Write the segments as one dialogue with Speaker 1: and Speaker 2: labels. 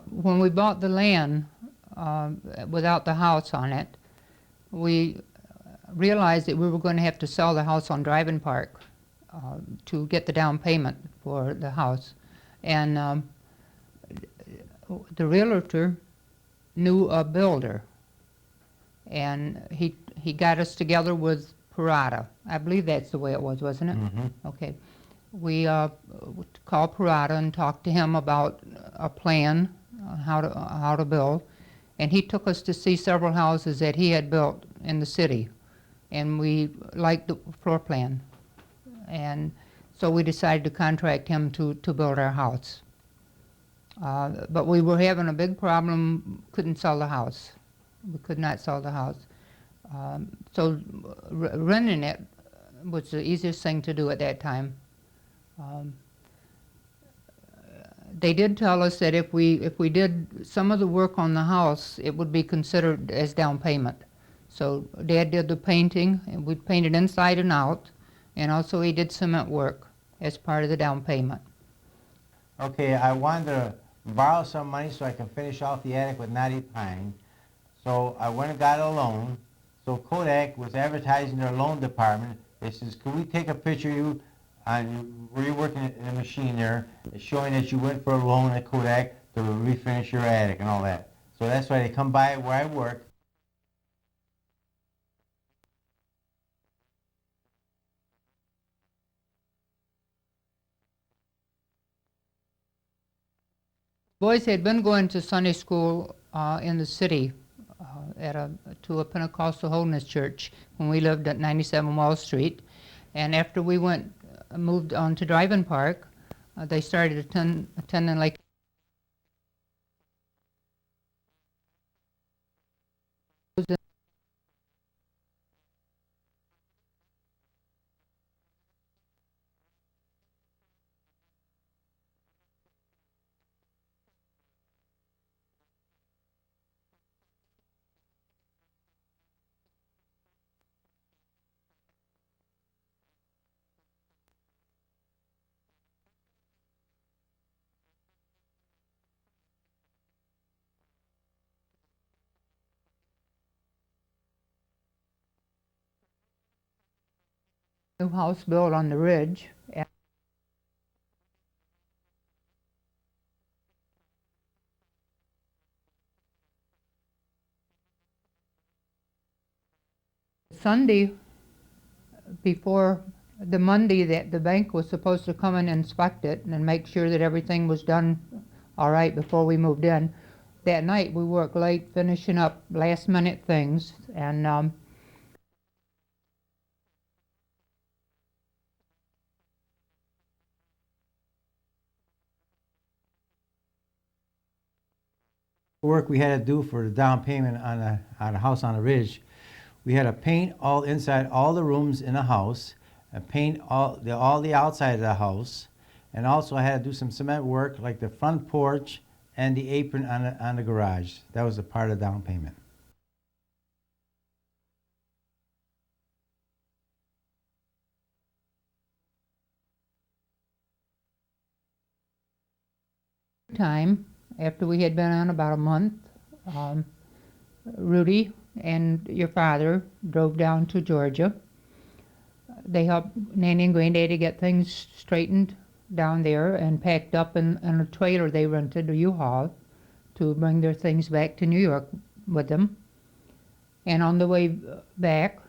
Speaker 1: When we bought the land without the house on it, we realized that we were going to have to sell the house on Driving Park to get the down payment for the house. And the realtor knew a builder, and he got us together with Parada. I believe that's the way it was, wasn't it?
Speaker 2: Mm-hmm.
Speaker 1: Okay. We called Parada and talked to him about a plan, how to build, and he took us to see several houses that he had built in the city, and we liked the floor plan, and so we decided to contract him to build our house. But we were having a big problem, couldn't sell the house. We could not sell the house. So renting it was the easiest thing to do at that time. They did tell us that if we did some of the work on the house, it would be considered as down payment. So Dad did the painting, and we painted inside and out, and also he did cement work as part of the down payment.
Speaker 2: Okay, I wanted to borrow some money so I can finish off the attic with knotty pine. So I went and got a loan. So Kodak was advertising their loan department. They says, "Can we take a picture of you on where you're working in the machine there, showing that you went for a loan at Kodak to refinish your attic and all that." So that's why they come by where I work.
Speaker 1: Boys had been going to Sunday school in the city to a Pentecostal Holiness Church when we lived at 97 Wall Street. And after we moved on to Driving Park, they started attending like new house built on the ridge. And Sunday before the Monday that the bank was supposed to come and inspect it and make sure that everything was done all right before we moved in, that night we worked late finishing up last minute things, and
Speaker 2: Work we had to do for the down payment on a house on a ridge. We had to paint all inside all the rooms in the house, and paint all the outside of the house, and also I had to do some cement work like the front porch and the apron on the garage. That was a part of the down payment.
Speaker 1: time after we had been on about a month, um, Rudy and your father drove down to Georgia. They helped Nanny and Granddaddy get things straightened down there and packed up in a trailer they rented, a U-Haul, to bring their things back to New York with them. And on the way back,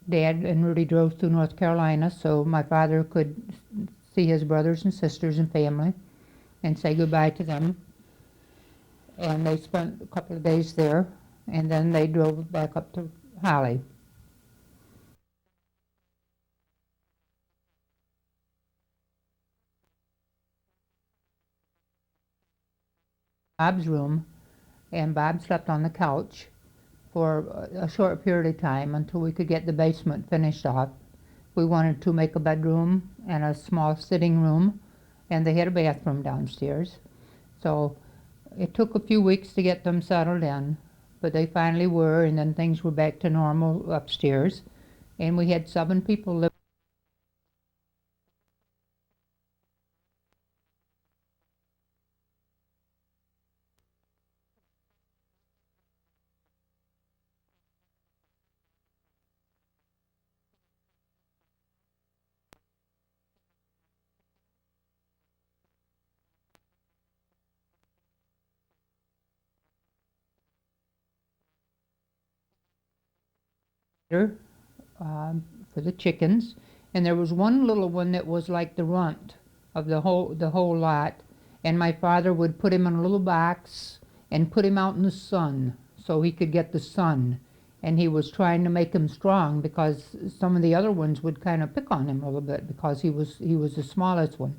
Speaker 1: Dad and Rudy drove through North Carolina so my father could see his brothers and sisters and family and say goodbye to them. And they spent a couple of days there, and then they drove back up to Holly. Bob's room, and Bob slept on the couch for a short period of time until we could get the basement finished off. We wanted to make a bedroom and a small sitting room, and they had a bathroom downstairs. So it took a few weeks to get them settled in, but they finally were, and then things were back to normal upstairs. And we had 7 people living. for the chickens, and there was one little one that was like the runt of the whole lot, and my father would put him in a little box and put him out in the sun so he could get the sun, and he was trying to make him strong because some of the other ones would kind of pick on him a little bit because he was the smallest one.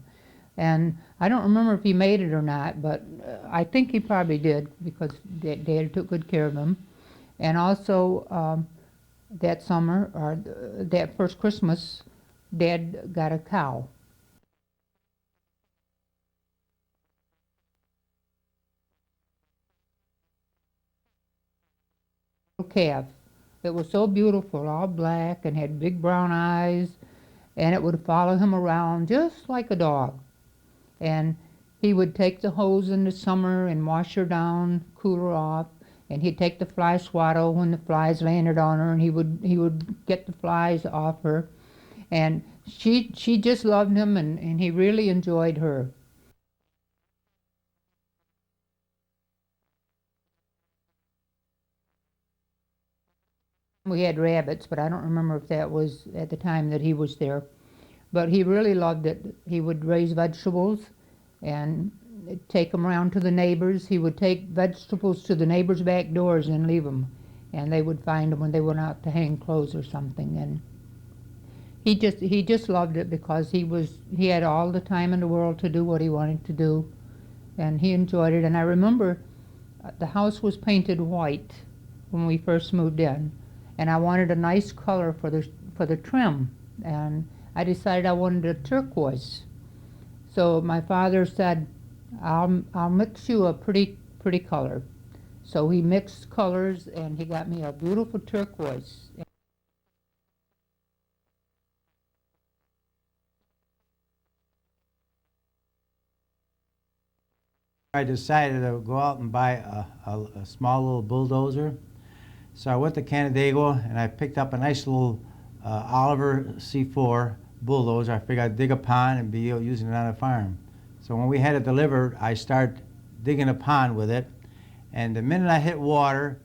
Speaker 1: And I don't remember if he made it or not, but I think he probably did because Dad took good care of him. And also, that summer, or that first Christmas, Dad got a cow. A calf. It was so beautiful, all black and had big brown eyes, and it would follow him around just like a dog. And he would take the hose in the summer and wash her down, cool her off, and he'd take the fly swaddle when the flies landed on her, and he would get the flies off her, and she just loved him, and he really enjoyed her. We had rabbits, but I don't remember if that was at the time that he was there. But he really loved it. He would raise vegetables and take them around to the neighbors. He would take vegetables to the neighbors' back doors and leave them, and they would find them when they went out to hang clothes or something. And he just loved it because he had all the time in the world to do what he wanted to do, and he enjoyed it. And I remember the house was painted white when we first moved in, and I wanted a nice color for the trim, and I decided I wanted a turquoise. So my father said, I'll mix you a pretty color." So he mixed colors, and he got me a beautiful turquoise.
Speaker 2: I decided to go out and buy a small little bulldozer. So I went to Canandaigua and I picked up a nice little Oliver C4 bulldozer. I figured I'd dig a pond and be using it on a farm. So when we had it delivered, I started digging a pond with it. And the minute I hit water,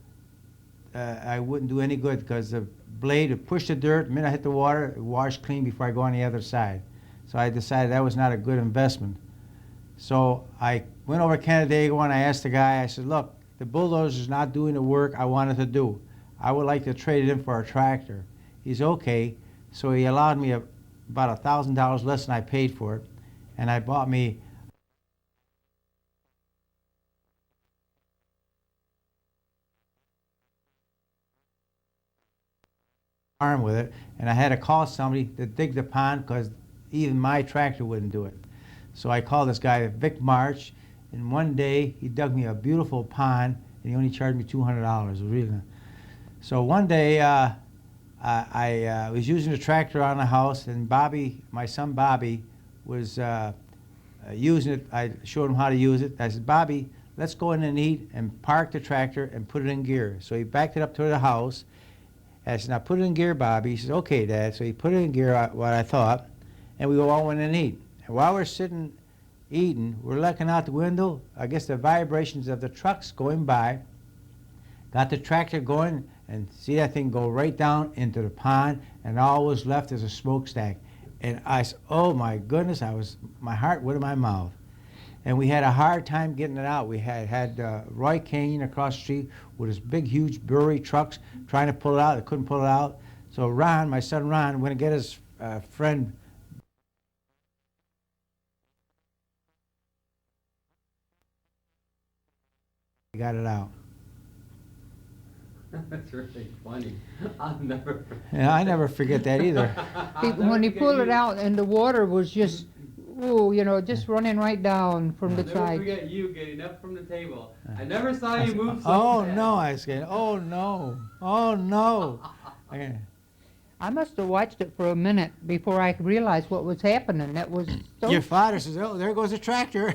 Speaker 2: I wouldn't do any good because the blade would push the dirt. The minute I hit the water, it washed clean before I go on the other side. So I decided that was not a good investment. So I went over to Canandaigua and I asked the guy, I said, "Look, the bulldozer is not doing the work I wanted to do. I would like to trade it in for a tractor." He's okay. So he allowed me about $1,000 less than I paid for it. And I bought me farm with it, and I had to call somebody to dig the pond because even my tractor wouldn't do it. So I called this guy, Vic March, and one day he dug me a beautiful pond, and he only charged me $200. It was really nice. So one day I was using the tractor on the house, and Bobby, my son Bobby, was using it. I showed him how to use it. I said, "Bobby, let's go in and eat and park the tractor and put it in gear." So he backed it up to the house. I said, "Now put it in gear, Bobby." He says, "Okay, Dad." So he put it in gear, what I thought, and we all went in and eat. And while we're sitting eating, we're looking out the window. I guess the vibrations of the trucks going by got the tractor going, and see that thing go right down into the pond, and all was left is a smokestack. And I said, "Oh my goodness," my heart went in my mouth. And we had a hard time getting it out. We had Roy Canyon across the street with his big, huge brewery trucks trying to pull it out. They couldn't pull it out. So Ron, my son Ron, went to get his friend. He got it out.
Speaker 3: That's really funny. I'll never forget.
Speaker 2: Yeah, I never forget that either.
Speaker 1: When he pulled it out, and the water was just, just running right down from the
Speaker 3: I'll never
Speaker 1: side.
Speaker 3: forget you getting up from the table. I never saw you move so
Speaker 2: Oh
Speaker 3: fast.
Speaker 2: no, I was saying, oh no, oh no. Okay.
Speaker 1: I must have watched it for a minute before I realized what was happening. That was so.
Speaker 2: Your father says, "Oh, there goes the tractor."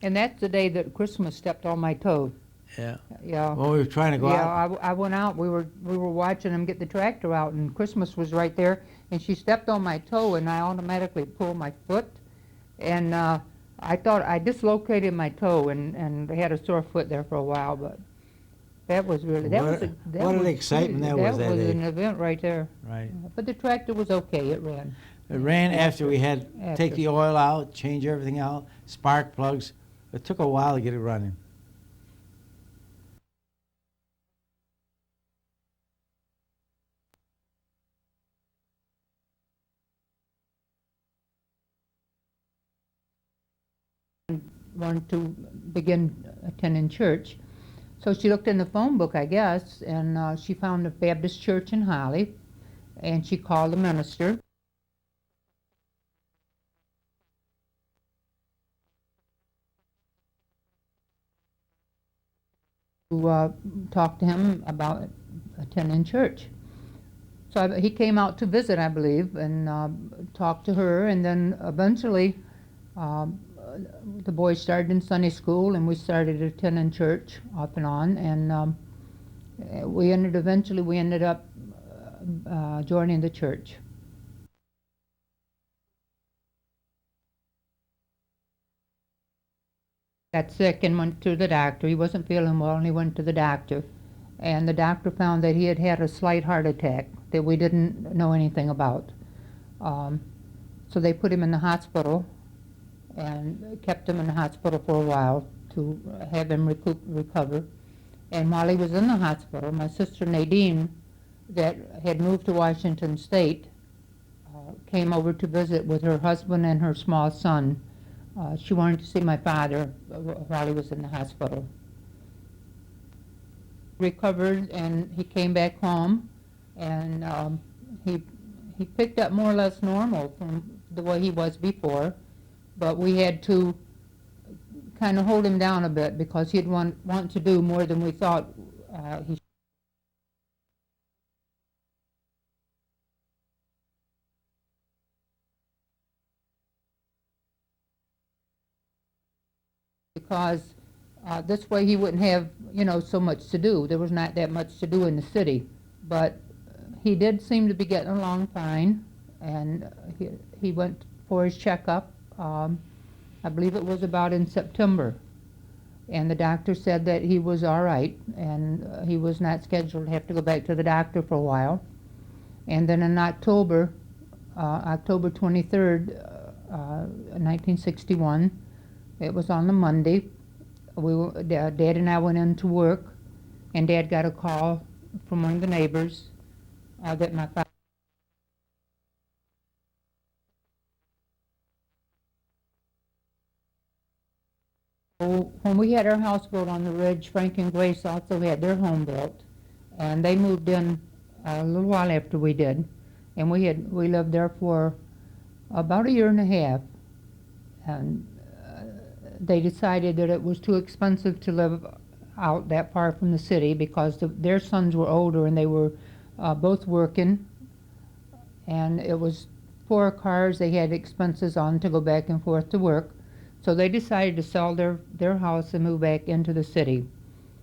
Speaker 1: And that's the day that Christmas stepped on my toe.
Speaker 2: Yeah.
Speaker 1: Yeah.
Speaker 2: Well, we were trying to go
Speaker 1: Yeah,
Speaker 2: out.
Speaker 1: I went out. We were watching him get the tractor out, and Christmas was right there. And she stepped on my toe, and I automatically pulled my foot, and I thought I dislocated my toe, and had a sore foot there for a while. But That was really, that was,
Speaker 2: What an excitement that was that
Speaker 1: was
Speaker 2: day.
Speaker 1: an event right there.
Speaker 2: Right.
Speaker 1: But the tractor was okay, it ran.
Speaker 2: It ran after we had take
Speaker 1: After.
Speaker 2: the oil out, change everything out, spark plugs. It took a while to get it running.
Speaker 1: Wanted to begin attending church. So she looked in the phone book, I guess, and she found a Baptist church in Holly, and she called the minister. To talk to him about attending church. So he came out to visit, I believe, and talked to her, and then eventually um, the boys started in Sunday school, and we started attending church off and on, and eventually we ended up joining the church. Got sick and went to the doctor. He wasn't feeling well, and he went to the doctor. And the doctor found that he had had a slight heart attack that we didn't know anything about. So they put him in the hospital and kept him in the hospital for a while to have him recover. And while he was in the hospital, my sister Nadine, that had moved to Washington State, came over to visit with her husband and her small son. She wanted to see my father while he was in the hospital. Recovered, and he came back home, and he picked up more or less normal from the way he was before, but we had to kind of hold him down a bit because he'd want to do more than we thought he should. Because this way he wouldn't have, so much to do. There was not that much to do in the city, but he did seem to be getting along fine, and he went for his checkup. I believe it was about in September, and the doctor said that he was all right, and he was not scheduled to have to go back to the doctor for a while. And then in October 23rd, 1961, it was on the Monday, Dad and I went in to work, and Dad got a call from one of the neighbors that my father. When we had our house built on the ridge, Frank and Grace also had their home built, and they moved in a little while after we did, and we lived there for about a year and a half, and they decided that it was too expensive to live out that far from the city because their sons were older and they were both working, and it was 4 cars they had expenses on to go back and forth to work. So they decided to sell their house and move back into the city.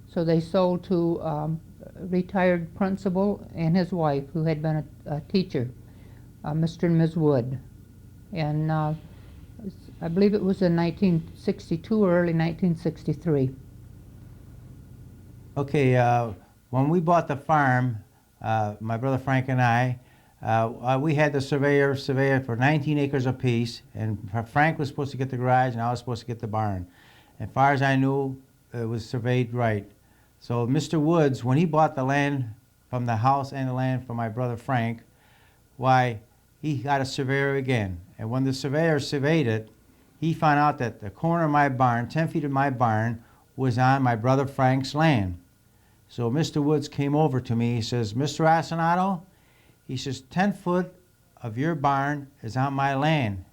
Speaker 1: So they sold to a retired principal and his wife, who had been a teacher, Mr. and Ms. Wood. And I believe it was in 1962 or early 1963.
Speaker 2: Okay, when we bought the farm, my brother Frank and I, we had the surveyor for 19 acres apiece, and Frank was supposed to get the garage and I was supposed to get the barn. As far as I knew, it was surveyed right. So Mr. Woods, when he bought the land from the house and the land from my brother Frank, why, he got a surveyor again. And when the surveyor surveyed it, he found out that the corner of my barn, 10 feet of my barn, was on my brother Frank's land. So Mr. Woods came over to me, he says, "Mr. Asento," he says, "10 foot of your barn is on my land.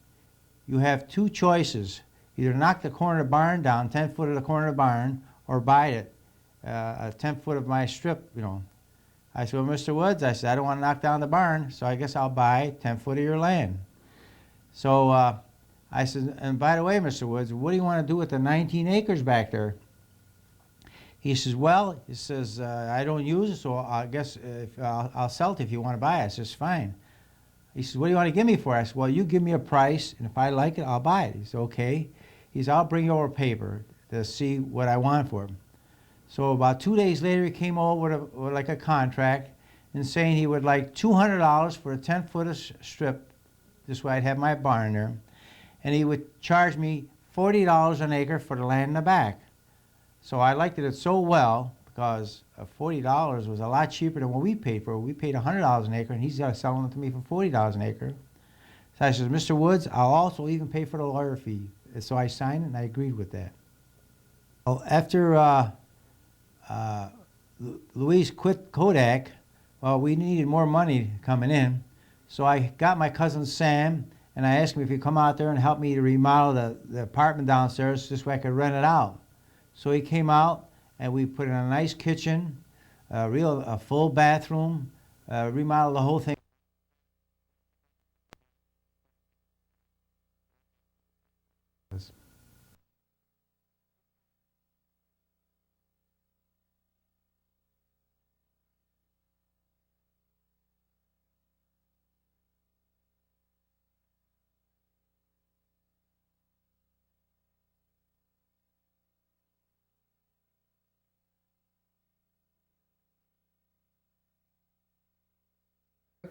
Speaker 2: You have 2 choices. Either knock the corner of the barn down, 10 foot of the corner of the barn, or buy it, 10 foot of my strip, I said, "Well, Mr. Woods," I said, "I don't want to knock down the barn, so I guess I'll buy 10 foot of your land." So I said, "And by the way, Mr. Woods, what do you want to do with the 19 acres back there?" He says, "Well," he says, "I don't use it, so I guess I'll sell it if you want to buy it." I says, "Fine." He says, "What do you want to give me for it?" I said, "Well, you give me a price, and if I like it, I'll buy it." He said, "Okay." He said, "I'll bring you over paper to see what I want for him." So about 2 days later, he came over with like a contract and saying he would like $200 for a 10-foot strip. This way I'd have my barn there. And he would charge me $40 an acre for the land in the back. So I liked it so well because $40 was a lot cheaper than what we paid for it. We paid $100 an acre, and he's selling it to me for $40 an acre. So I said, Mr. Woods, I'll also even pay for the lawyer fee. And so I signed it, and I agreed with that. Well, after Louise quit Kodak, well, we needed more money coming in. So I got my cousin Sam, and I asked him if he'd come out there and help me to remodel the apartment downstairs this way I could rent it out. So he came out, and we put in a nice kitchen, a full bathroom, remodeled the whole thing.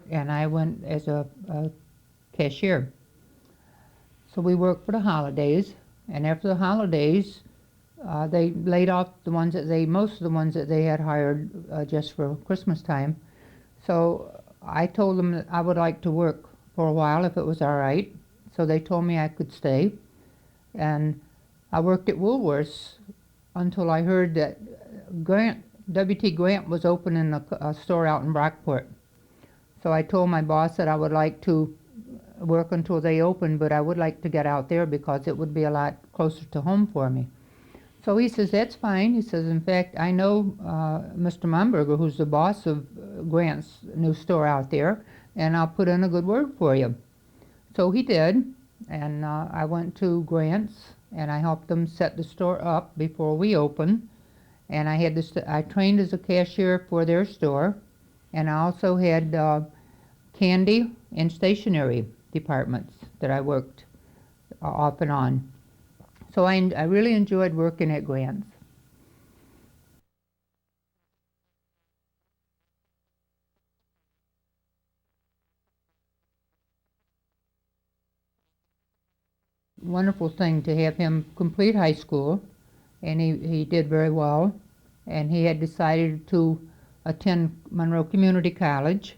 Speaker 1: And I went as a cashier. So we worked for the holidays, and after the holidays, they laid off most of the ones that they had hired just for Christmas time. So I told them that I would like to work for a while if it was all right. So they told me I could stay, and I worked at Woolworths until I heard that W.T. Grant was opening a store out in Brockport. So I told my boss that I would like to work until they opened, but I would like to get out there because it would be a lot closer to home for me. So he says, that's fine. He says, in fact, I know Mr. Momberger, who's the boss of Grant's new store out there, and I'll put in a good word for you. So he did, and I went to Grant's, and I helped them set the store up before we opened. And I trained as a cashier for their store, and I also had candy and stationery departments that I worked off and on. So I really enjoyed working at Grant's. Wonderful thing to have him complete high school, and he did very well. And he had decided to attend Monroe Community College,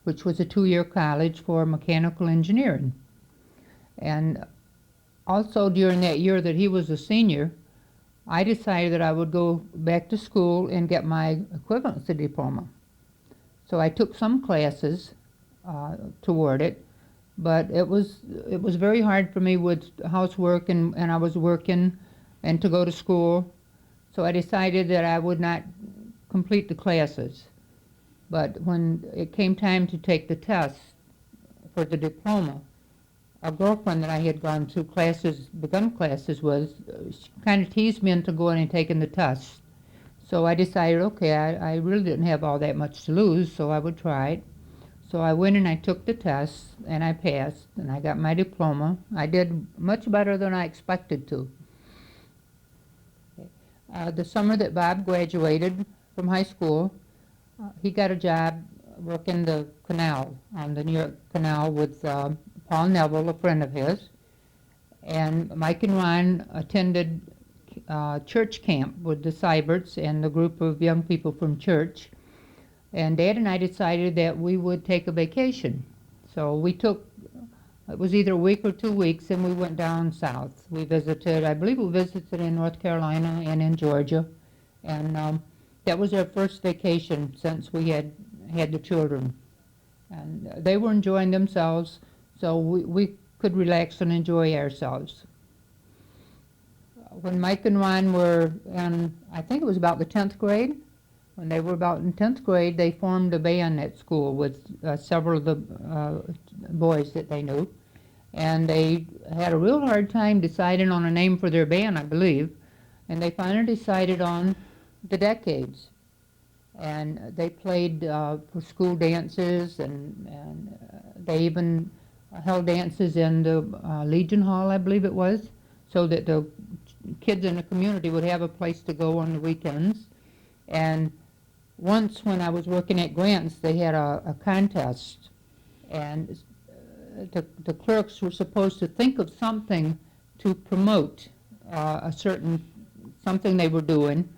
Speaker 1: which was a 2-year college for mechanical engineering. And also during that year that he was a senior, I decided that I would go back to school and get my equivalency diploma. So I took some classes toward it, but it was very hard for me with housework, and I was working and to go to school. So I decided that I would not complete the classes. But when it came time to take the test for the diploma, a girlfriend that I had begun classes with, she kind of teased me into going and taking the test. So I decided, okay, I really didn't have all that much to lose, so I would try it. So I went and I took the test, and I passed, and I got my diploma. I did much better than I expected to. The summer that Bob graduated from high school, he got a job working the canal, on the New York Canal with Paul Neville, a friend of his. And Mike and Ron attended church camp with the Seiberts and the group of young people from church. And Dad and I decided that we would take a vacation. So it was either a week or 2 weeks, and we went down south. I believe we visited in North Carolina and in Georgia. And that was our first vacation since we had the children. And they were enjoying themselves, so we could relax and enjoy ourselves. When Mike and Ron were in, I think it was about the 10th grade, when they were about in 10th grade, they formed a band at school with several of the boys that they knew. And they had a real hard time deciding on a name for their band, I believe. And they finally decided on the Decades. And they played for school dances, and they even held dances in the Legion Hall, I believe it was, so that the kids in the community would have a place to go on the weekends. And once when I was working at Grant's, they had a contest, and the clerks were supposed to think of something to promote a certain something they were doing.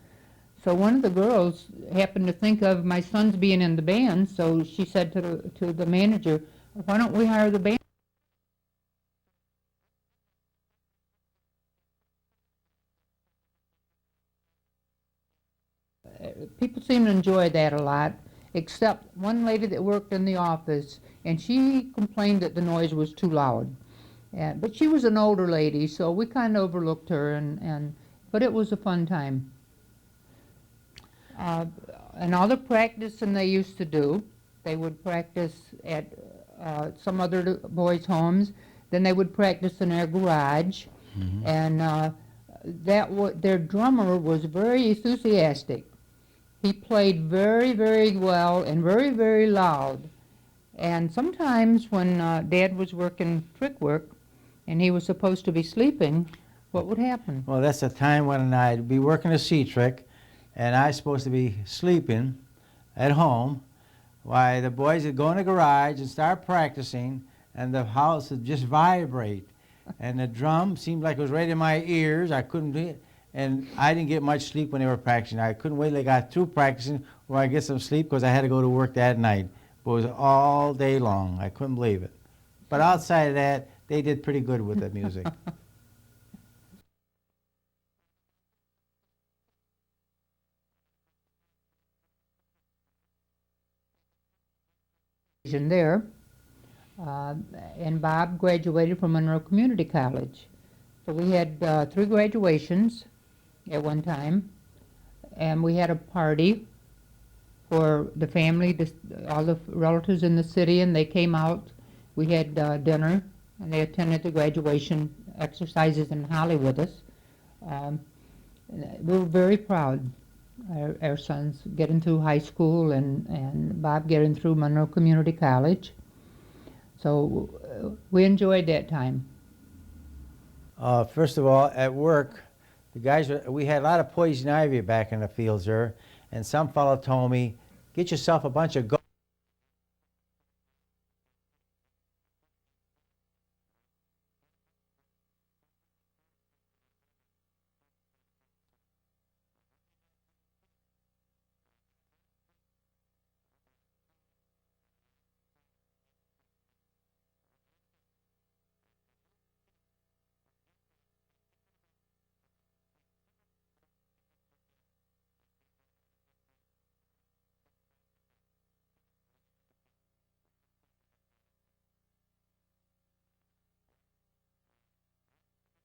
Speaker 1: So one of the girls happened to think of my son's being in the band, so she said to the manager, "Why don't we hire the band?" People seem to enjoy that a lot, except one lady that worked in the office, and she complained that the noise was too loud. But she was an older lady, so we kind of overlooked her, but it was a fun time. And all the practicing they used to do, they would practice at some other boys' homes, then they would practice in their garage, and their drummer was very enthusiastic. He played very, very well and very, very loud. And sometimes when Dad was working trick work and he was supposed to be sleeping, what would happen?
Speaker 2: Well, that's the time when I'd be working a sea trick, and I was supposed to be sleeping at home, while the boys would go in the garage and start practicing, and the house would just vibrate. And the drum seemed like it was right in my ears. I couldn't do it. And I didn't get much sleep when they were practicing. I couldn't wait till they got through practicing where I get some sleep because I had to go to work that night. But it was all day long. I couldn't believe it. But outside of that, they did pretty good with the music.
Speaker 1: There, and Bob graduated from Monroe Community College. So we had 3 graduations at one time, and we had a party for the family, all the relatives in the city, and they came out. We had dinner, and they attended the graduation exercises in Holly with us. We were very proud, our sons getting through high school and Bob getting through Monroe Community College. So we enjoyed that time.
Speaker 2: First of all, at work, we had a lot of poison ivy back in the fields there, and some fellow told me, get yourself a bunch of goats.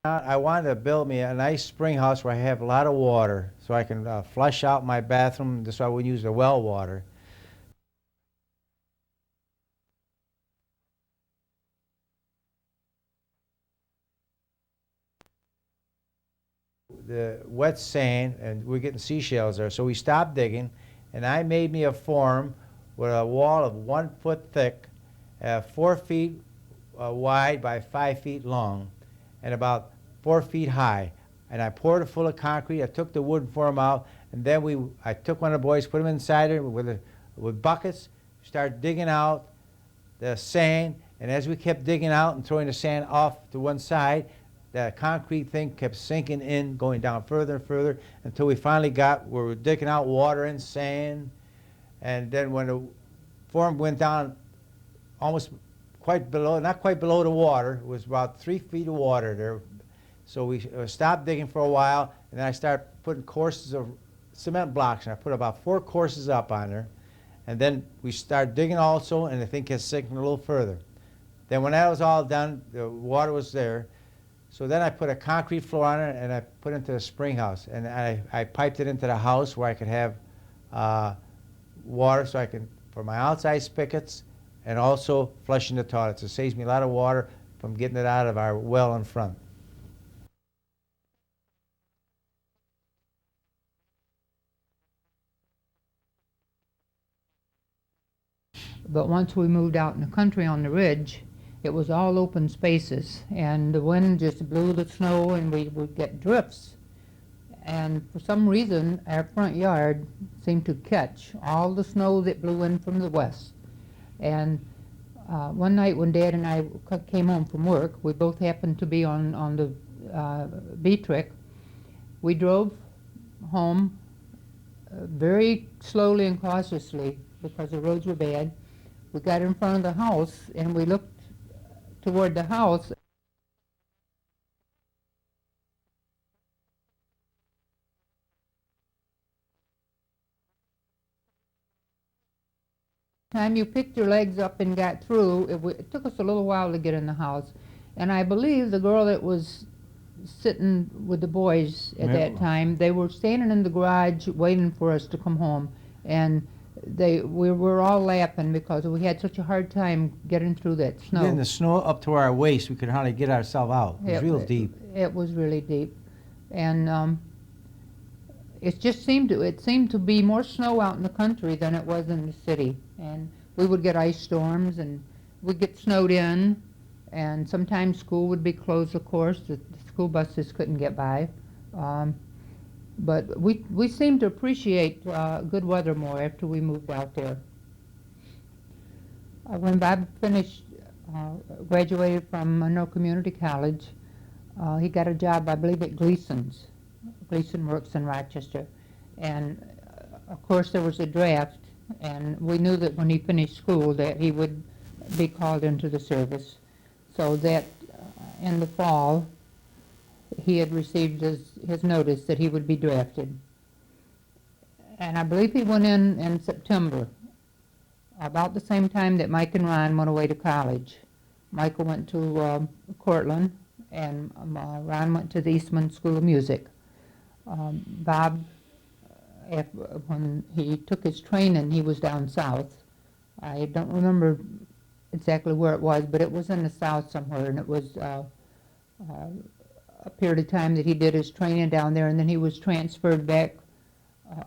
Speaker 2: I wanted to build me a nice spring house where I have a lot of water so I can flush out my bathroom so I wouldn't use the well water. The wet sand, and we're getting seashells there, so we stopped digging, and I made me a form with a wall of 1 foot thick, 4 feet wide by 5 feet long, and about 4 feet high. And I poured it full of concrete. I took the wooden form out, and then I took one of the boys, put him inside it with buckets, started digging out the sand, and as we kept digging out and throwing the sand off to one side, the concrete thing kept sinking in, going down further and further, until we finally got where we were digging out water and sand. And then when the form went down almost quite below, not quite below the water, it was about 3 feet of water there. So we stopped digging for a while, and then I started putting courses of cement blocks, and I put about 4 courses up on there. And then we started digging also, and the thing kept sinking a little further. Then when that was all done, the water was there. So then I put a concrete floor on it, and I put it into the spring house. And I piped it into the house where I could have water so I can, for my outside spigots, and also flushing the toilets. It saves me a lot of water from getting it out of our well in front.
Speaker 1: But once we moved out in the country on the ridge, it was all open spaces, and the wind just blew the snow, and we would get drifts. and for some reason, our front yard seemed to catch all the snow that blew in from the west. And one night when Dad and I came home from work, we both happened to be on the B-trick. We drove home very slowly and cautiously because the roads were bad. We got in front of the house and we looked toward the house. Time you picked your legs up and got through, it took us a little while to get in the house. And I believe the girl that was sitting with the boys at that time, they were standing in the garage waiting for us to come home. And we were all laughing because we had such a hard time getting through that snow.
Speaker 2: Getting the snow up to our waist, we could hardly get ourselves out. It was real deep.
Speaker 1: It was really deep. And it seemed to be more snow out in the country than it was in the city. And we would get ice storms and we'd get snowed in, and sometimes school would be closed, of course. The school buses couldn't get by. But we seemed to appreciate good weather more after we moved out there. When Bob graduated from Monroe Community College, he got a job, I believe, at Gleason's. Gleason Works in Rochester. And of course there was a draft, and we knew that when he finished school that he would be called into the service. So that in the fall he had received his notice that he would be drafted. And I believe he went in September, about the same time that Mike and Ron went away to college. Michael went to Cortland, and Ron went to the Eastman School of Music. Bob, when he took his training, he was down south. I don't remember exactly where it was, but it was in the south somewhere, and it was a period of time that he did his training down there, and then he was transferred back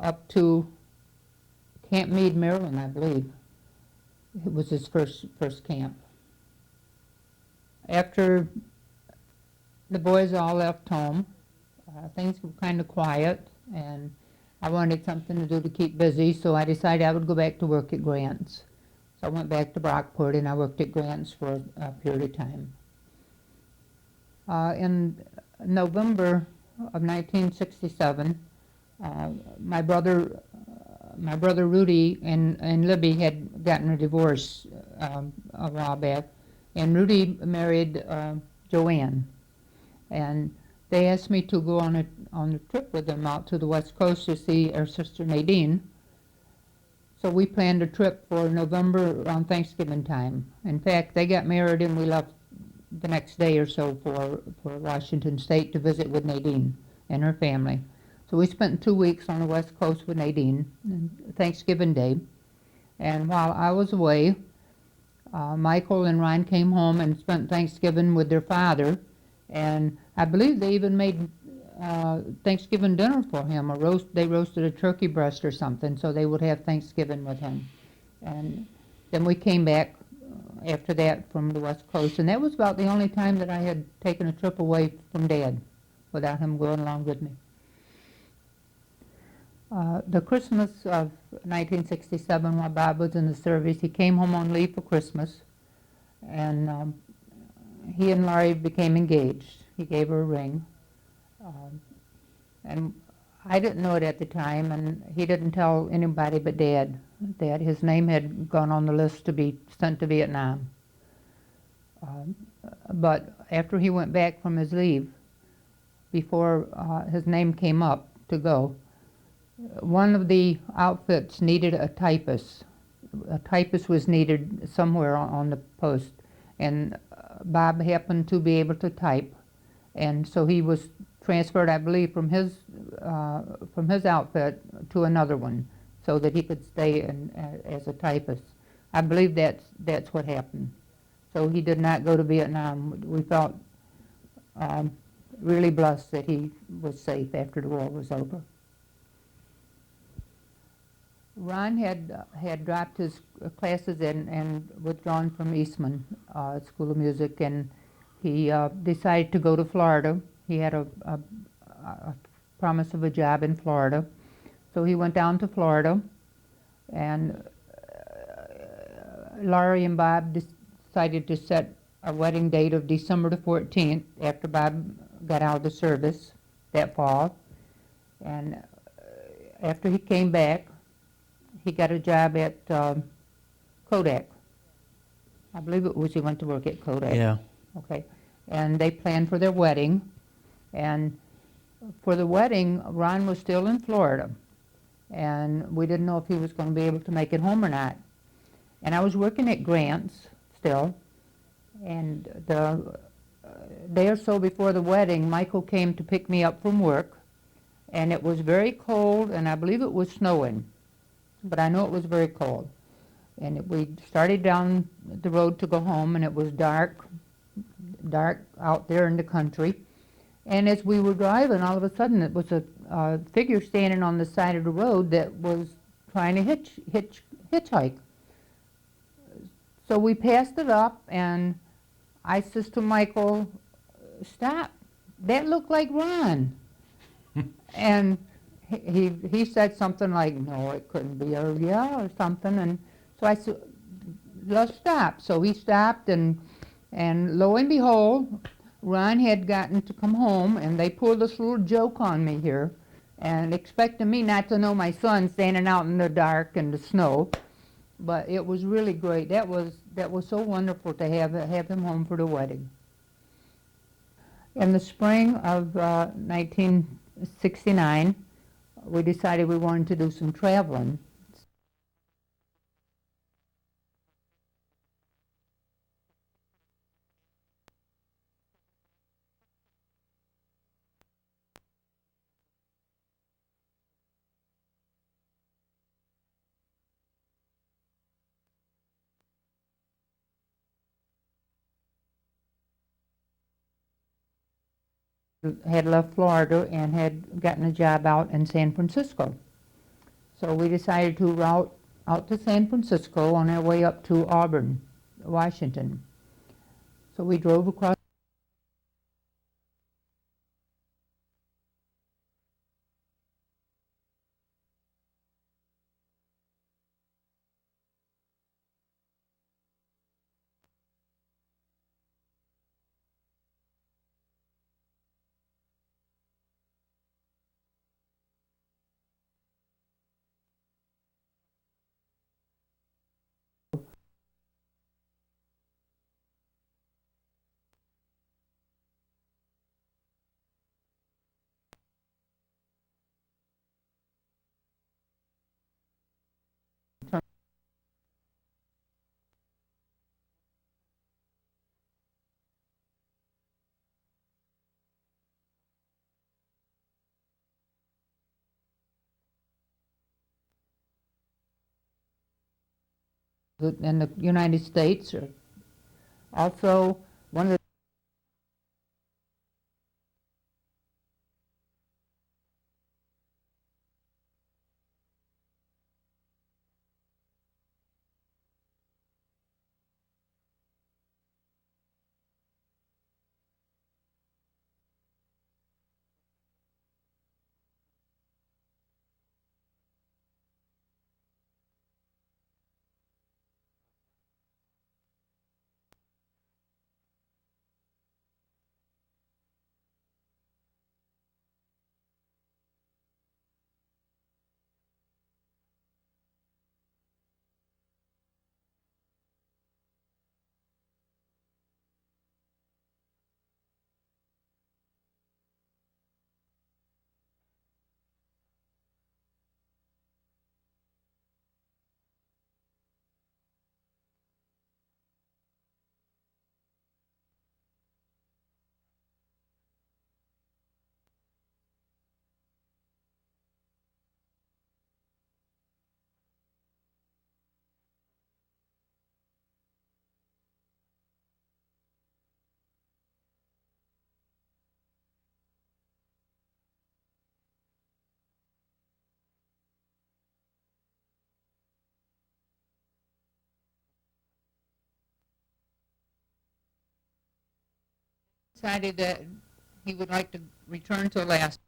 Speaker 1: up to Camp Meade, Maryland, I believe. It was his first camp. After the boys all left home, things were kind of quiet, and I wanted something to do to keep busy, so I decided I would go back to work at Grant's. So I went back to Brockport, and I worked at Grant's for a period of time. In November of 1967, my brother Rudy and Libby had gotten a divorce a while back, and Rudy married Joanne, and they asked me to go on a trip with them out to the West Coast to see our sister Nadine. So we planned a trip for November around Thanksgiving time. In fact, they got married and we left the next day or so for Washington State to visit with Nadine and her family. So we spent 2 weeks on the West Coast with Nadine on Thanksgiving Day. And while I was away, Michael and Ryan came home and spent Thanksgiving with their father. And I believe they even made Thanksgiving dinner for him. They roasted a turkey breast or something, so they would have Thanksgiving with him. And then we came back after that from the West Coast, and that was about the only time that I had taken a trip away from Dad without him going along with me. The Christmas of 1967, while Bob was in the service, he came home on leave for Christmas, and he and Laurie became engaged. He gave her a ring. And I didn't know it at the time, and he didn't tell anybody but Dad. His name had gone on the list to be sent to Vietnam. But after he went back from his leave, before his name came up to go, one of the outfits needed a typist. A typist was needed somewhere on the post, and Bob happened to be able to type, and so he was transferred, I believe, from his outfit to another one, so that he could stay as a typist. I believe that's what happened. So he did not go to Vietnam. We felt really blessed that he was safe after the war was over. Ron had dropped his classes and withdrawn from Eastman School of Music, and he decided to go to Florida. He had a promise of a job in Florida. So he went down to Florida, and Laurie and Bob decided to set a wedding date of December the 14th after Bob got out of the service that fall. And after he came back, he got a job at Kodak. I believe it was he went to work at Kodak.
Speaker 4: Yeah.
Speaker 1: Okay. And they planned for their wedding. And for the wedding, Ron was still in Florida. And we didn't know if he was going to be able to make it home or not. And I was working at Grant's still. And the day or so before the wedding, Michael came to pick me up from work. And it was very cold, and I believe it was snowing. But I know it was very cold. And we started down the road to go home, and it was dark out there in the country. And as we were driving, all of a sudden, it was a figure standing on the side of the road that was trying to hitchhike. So we passed it up, and I says to Michael, "Stop! That looked like Ron." And he said something like, "No, it couldn't be," or "Yeah," or something. And so I said, "Let's stop." So he stopped, and lo and behold, Ron had gotten to come home, and they pulled this little joke on me here, and expecting me not to know my son standing out in the dark and the snow. But it was really great. That was so wonderful to have him home for the wedding. In the spring of 1969, we decided we wanted to do some traveling. Had left Florida and had gotten a job out in San Francisco. So we decided to route out to San Francisco on our way up to Auburn, Washington. So we drove across. In the United States. Also, one of the decided that he would like to return to Alaska.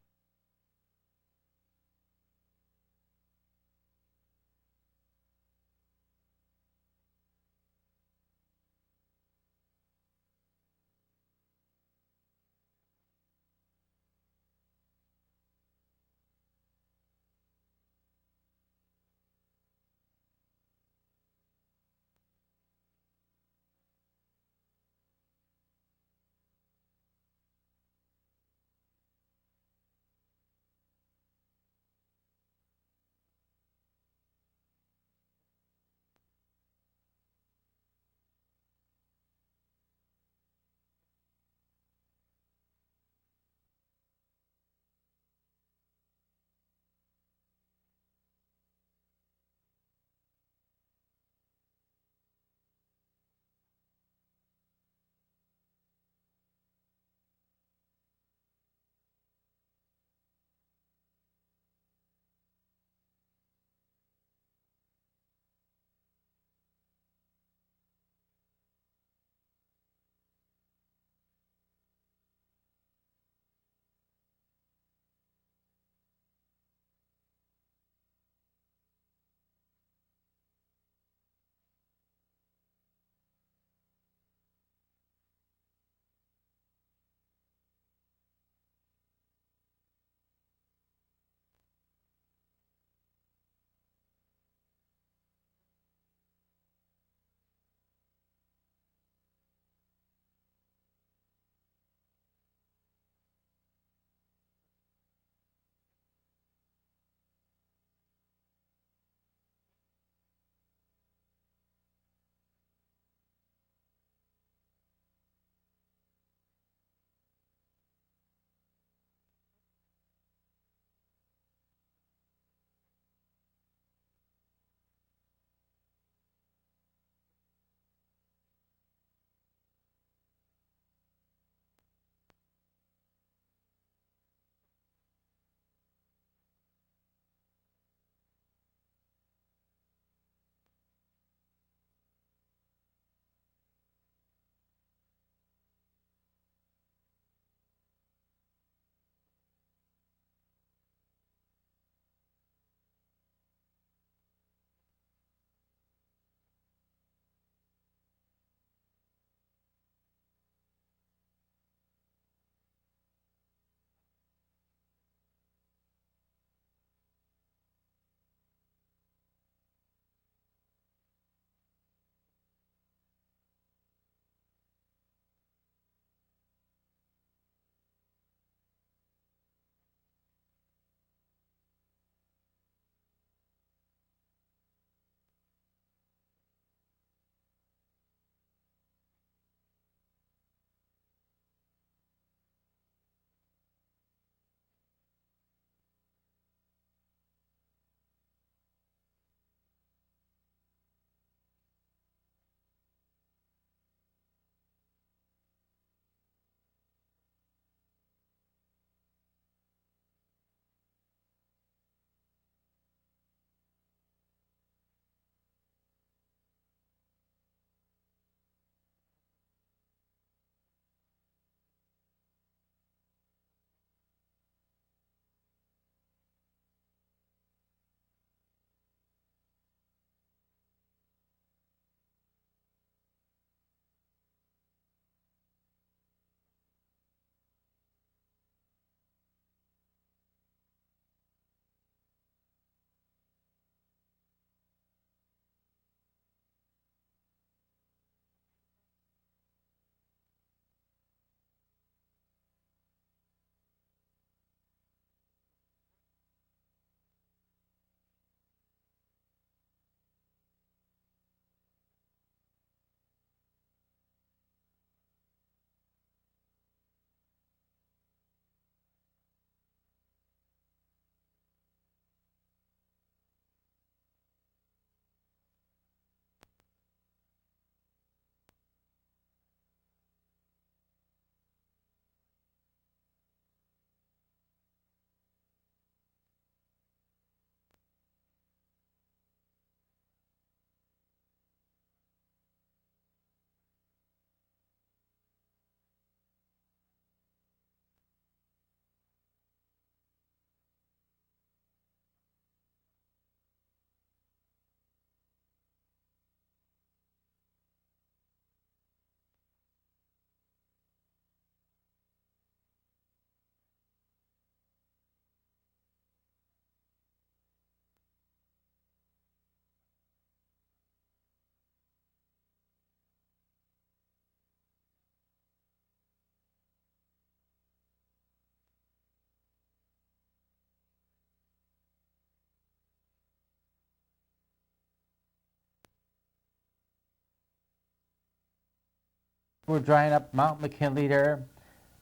Speaker 2: we're drying up Mount McKinley there,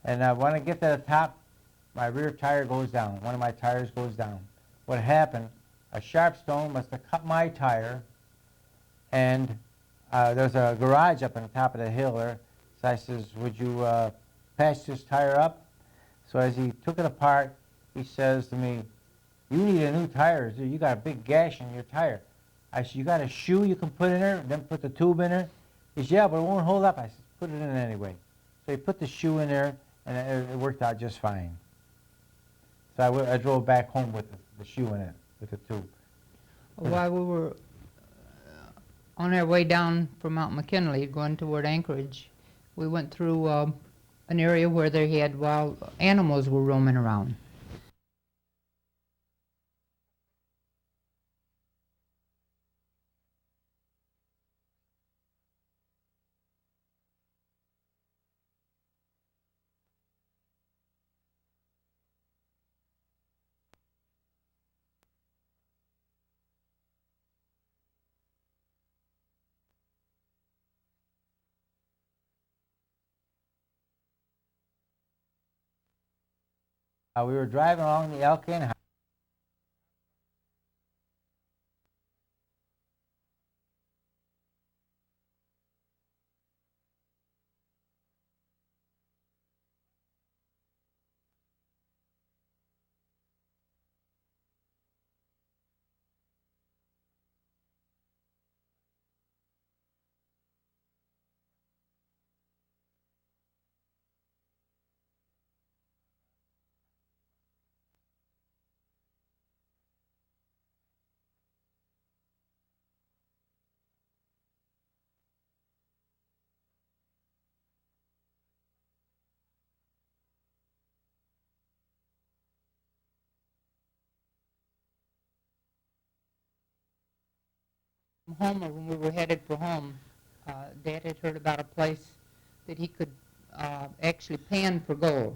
Speaker 2: and when I get to the top, my rear tire goes down. One of my tires goes down. What happened, a sharp stone must have cut my tire, and there's a garage up on the top of the hill there. So I says, would you patch this tire up? So as he took it apart, he says to me, you need a new tire. You got a big gash in your tire. I said, you got a shoe you can put in there, then put the tube in there? He said, yeah, but it won't hold up. I said, put it in anyway. So he put the shoe in there, and it worked out just fine. So I drove back home with the shoe in it, with the tube.
Speaker 1: While we were on our way down from Mount McKinley, going toward Anchorage, we went through an area where they had wild animals were roaming around.
Speaker 2: We were driving along the Elkin Highway.
Speaker 1: Home, or when we were headed for home, Dad had heard about a place that he could actually pan for gold.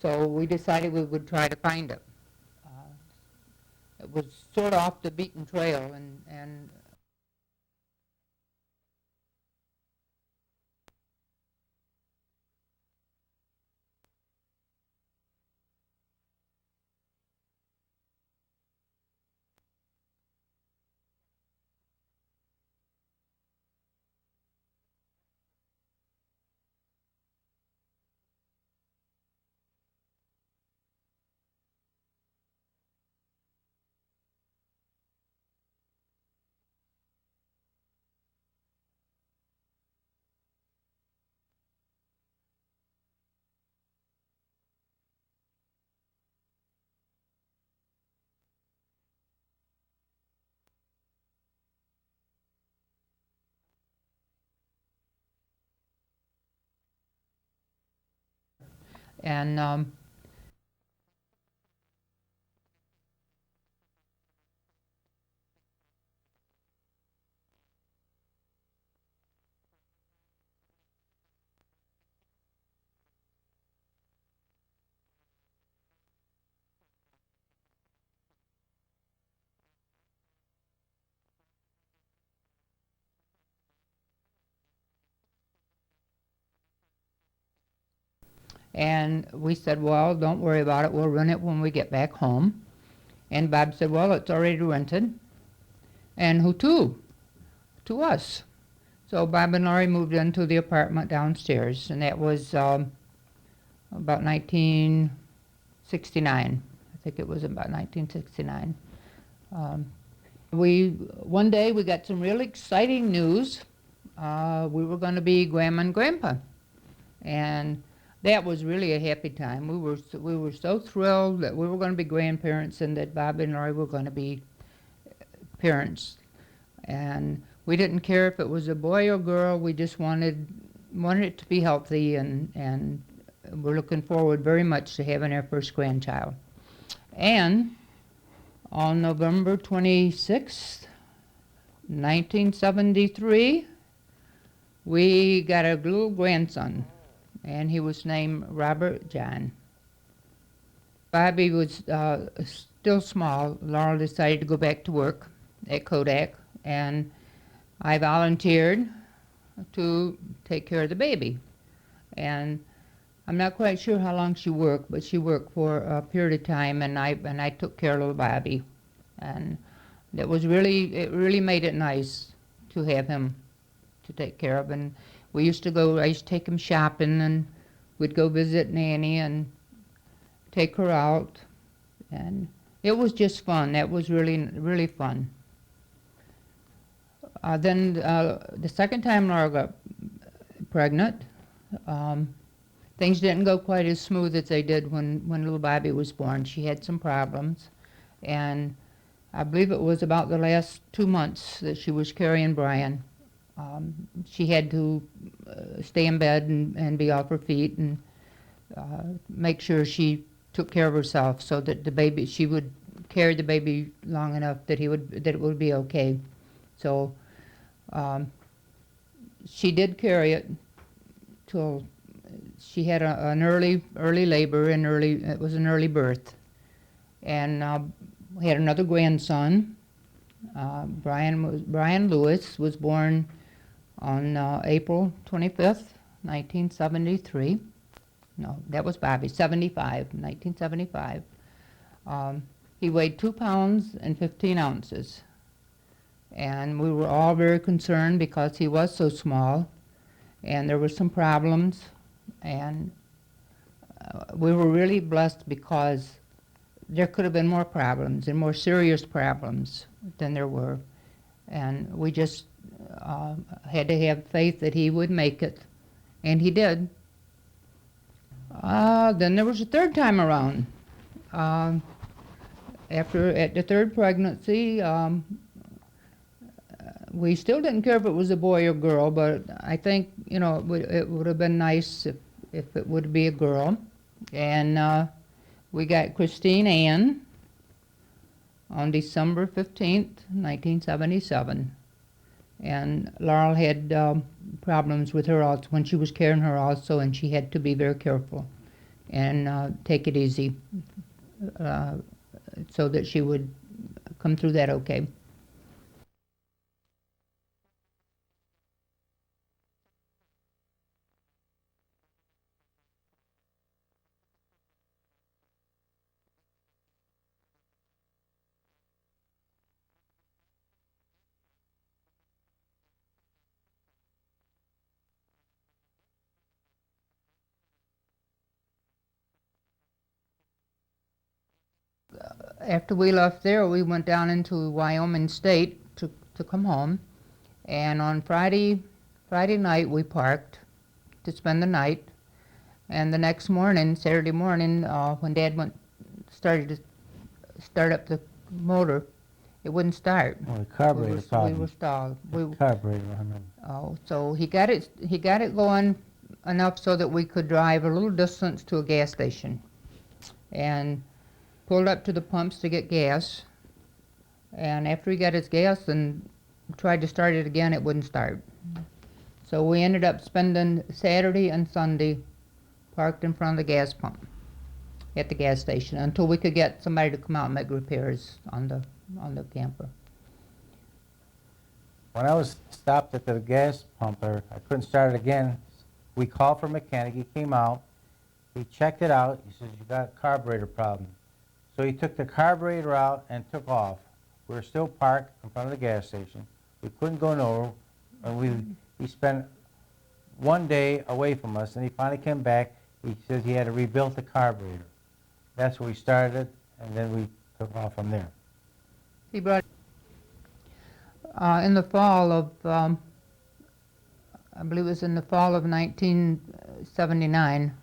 Speaker 1: So we decided we would try to find it. It was sort of off the beaten trail, and and we said, well, don't worry about it. We'll rent it when we get back home. And Bob said, well, it's already rented. And who to? To us. So Bob and Laurie moved into the apartment downstairs, and that was about 1969. I think it was about 1969. One day we got some really exciting news. We were going to be Grandma and Grandpa, and that was really a happy time. We were so thrilled that we were going to be grandparents and that Bob and Laurie were going to be parents. And we didn't care if it was a boy or girl. We just wanted it to be healthy, and we're looking forward very much to having our first grandchild. And on November 26th, 1973, we got a little grandson, and he was named Robert John. Bobby was still small. Laurel decided to go back to work at Kodak, and I volunteered to take care of the baby. And I'm not quite sure how long she worked, but she worked for a period of time, and I took care of little Bobby. And it really made it nice to have him to take care of. And I used to take him shopping, and we'd go visit Nanny and take her out. And it was just fun. That was really fun. Then the second time Laura got pregnant, things didn't go quite as smooth as they did when little Bobby was born. She had some problems, and I believe it was about the last 2 months that she was carrying Brian. She had to stay in bed and be off her feet and make sure she took care of herself so that she would carry the baby long enough that it would be okay. So she did carry it till she had an early labor and it was an early birth, and we had another grandson. Brian Lewis was born on April 25th, 1973. No, that was Bobby, 1975. He weighed 2 pounds and 15 ounces. And we were all very concerned because he was so small, and there were some problems. And we were really blessed because there could have been more problems and more serious problems than there were. And we just had to have faith that he would make it, and he did. Then there was a third time around. At the third pregnancy, we still didn't care if it was a boy or girl, but I think, it would have been nice if it would be a girl. And we got Christine Ann on December 15th, 1977. And Laurel had problems with her also when she was carrying her also, and she had to be very careful and take it easy so that she would come through that okay. After we left there, we went down into Wyoming State to come home. And on Friday night, we parked to spend the night. And the next morning, Saturday morning, when Dad started to start up the motor, it wouldn't start.
Speaker 2: Well, the carburetor problem.
Speaker 1: We were stalled.
Speaker 2: Carburetor, I mean.
Speaker 1: Oh, so he got it going enough so that we could drive a little distance to a gas station, and pulled up to the pumps to get gas. And after he got his gas and tried to start it again, it wouldn't start. So we ended up spending Saturday and Sunday parked in front of the gas pump at the gas station until we could get somebody to come out and make repairs on the camper.
Speaker 2: When I was stopped at the gas pump, I couldn't start it again. We called for a mechanic. He came out. He checked it out. He says, "You got a carburetor problem." So he took the carburetor out and took off. We were still parked in front of the gas station. We couldn't go nowhere. And he spent one day away from us, and he finally came back. He says he had to rebuild the carburetor. That's where we started, and then we took off from there.
Speaker 1: He brought in the fall of, I believe it was in the fall of 1979,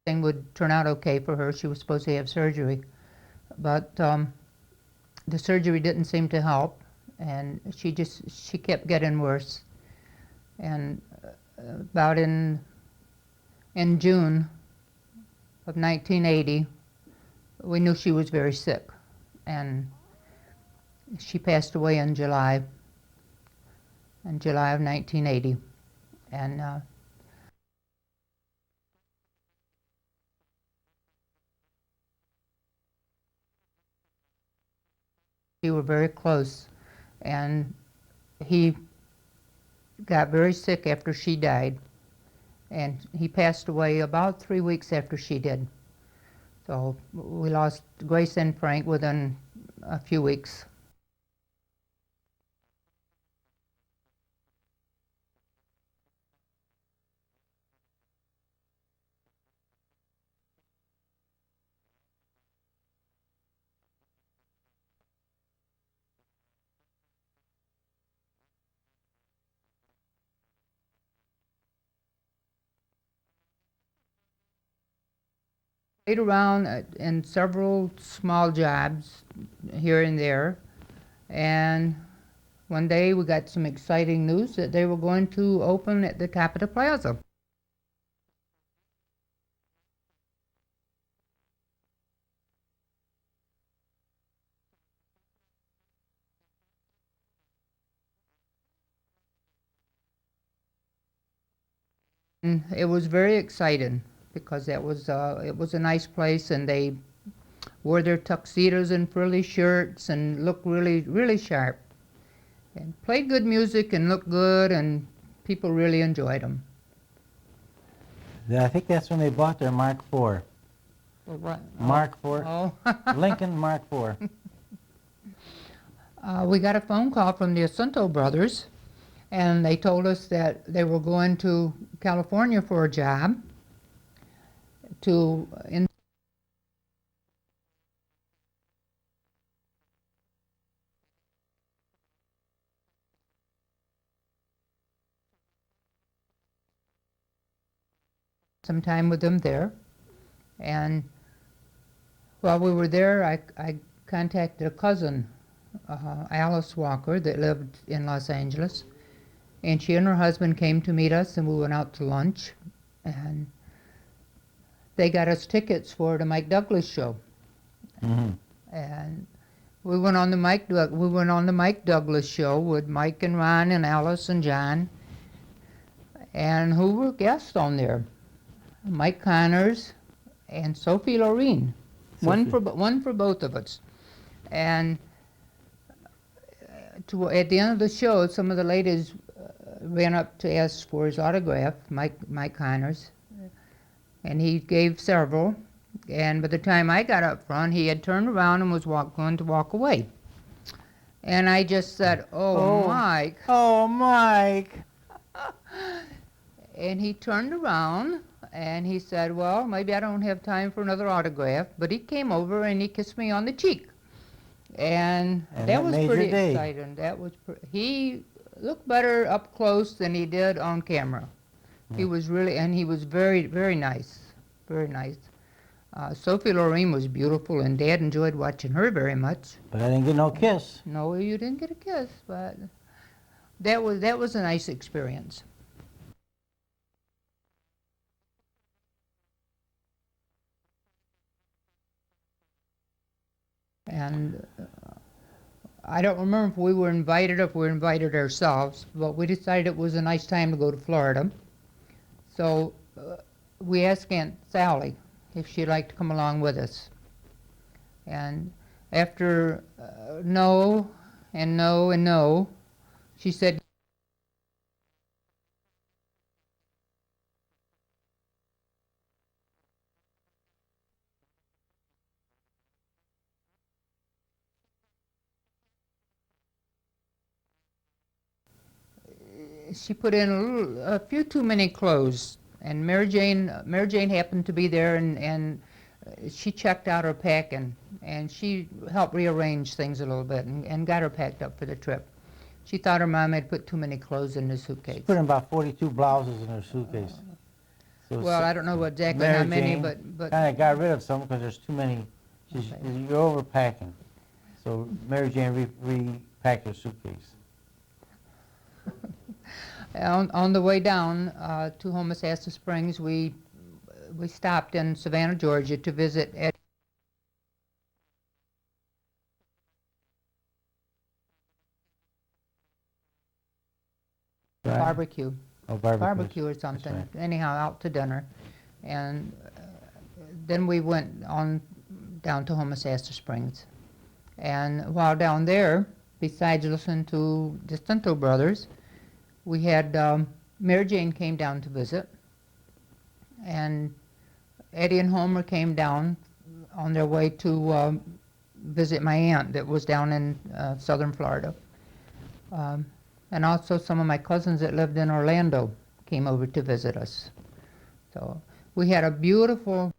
Speaker 1: thing would turn out okay for her. She was supposed to have surgery, but the surgery didn't seem to help, and she kept getting worse. And about in June of 1980, we knew she was very sick, and she passed away in July of 1980. And They were very close, and he got very sick after she died, and he passed away about 3 weeks after she did. So we lost Grace and Frank within a few weeks. Stayed around in several small jobs here and there, and one day we got some exciting news that they were going to open at the top of the plaza. And it was very exciting because it was a nice place, and they wore their tuxedos and frilly shirts and looked really sharp, and played good music and looked good, and people really enjoyed them.
Speaker 2: I think that's when they bought their Mark IV.
Speaker 1: Well, what?
Speaker 2: Mark IV.
Speaker 1: Oh.
Speaker 2: Lincoln Mark IV.
Speaker 1: We got a phone call from the Asento brothers, and they told us that they were going to California for a job some time with them there. And while we were there, I contacted a cousin, Alice Walker, that lived in Los Angeles. And she and her husband came to meet us, and we went out to lunch. And they got us tickets for the Mike Douglas show.
Speaker 2: Mm-hmm.
Speaker 1: And we went on the Mike Douglas show with Mike and Ron and Alice and John. And who were guests on there? Mike Connors and Sophie Lorene. One for both of us. And at the end of the show, some of the ladies ran up to ask for his autograph, Mike Connors, and he gave several. And by the time I got up front, he had turned around and was going to walk away. And I just said, "Oh, Mike."
Speaker 2: Oh, Mike.
Speaker 1: And he turned around and he said, "Well, maybe I don't have time for another autograph." But he came over and he kissed me on the cheek. And that was pretty exciting. He looked better up close than he did on camera. He was very, very nice, very nice. Sophie Lorene was beautiful, and Dad enjoyed watching her very much.
Speaker 2: But I didn't get no kiss.
Speaker 1: No, you didn't get a kiss, but that was a nice experience. And I don't remember if we were invited or if we were invited ourselves, but we decided it was a nice time to go to Florida. So we asked Aunt Sally if she'd like to come along with us. And after no and no and no, she said, she put in a few too many clothes, and Mary Jane happened to be there, and she checked out her packing, and she helped rearrange things a little bit and got her packed up for the trip. She thought her mom had put too many clothes in the suitcase.
Speaker 2: She put in about 42 blouses in her suitcase.
Speaker 1: Well, I don't know exactly how many, but
Speaker 2: kind of got rid of some because there's too many. You're overpacking. So Mary Jane repacked her suitcase.
Speaker 1: On the way down to Homosassa Springs, we stopped in Savannah, Georgia, to visit Ed.
Speaker 2: Right.
Speaker 1: Barbecue.
Speaker 2: Oh, barbecue
Speaker 1: Or something.
Speaker 2: Right.
Speaker 1: Anyhow, out to dinner, and then we went on down to Homosassa Springs. And while down there, besides listening to the Asento brothers, we had Mary Jane came down to visit, and Eddie and Homer came down on their way to visit my aunt that was down in southern Florida. Um, and also some of my cousins that lived in Orlando came over to visit us. So we had a beautiful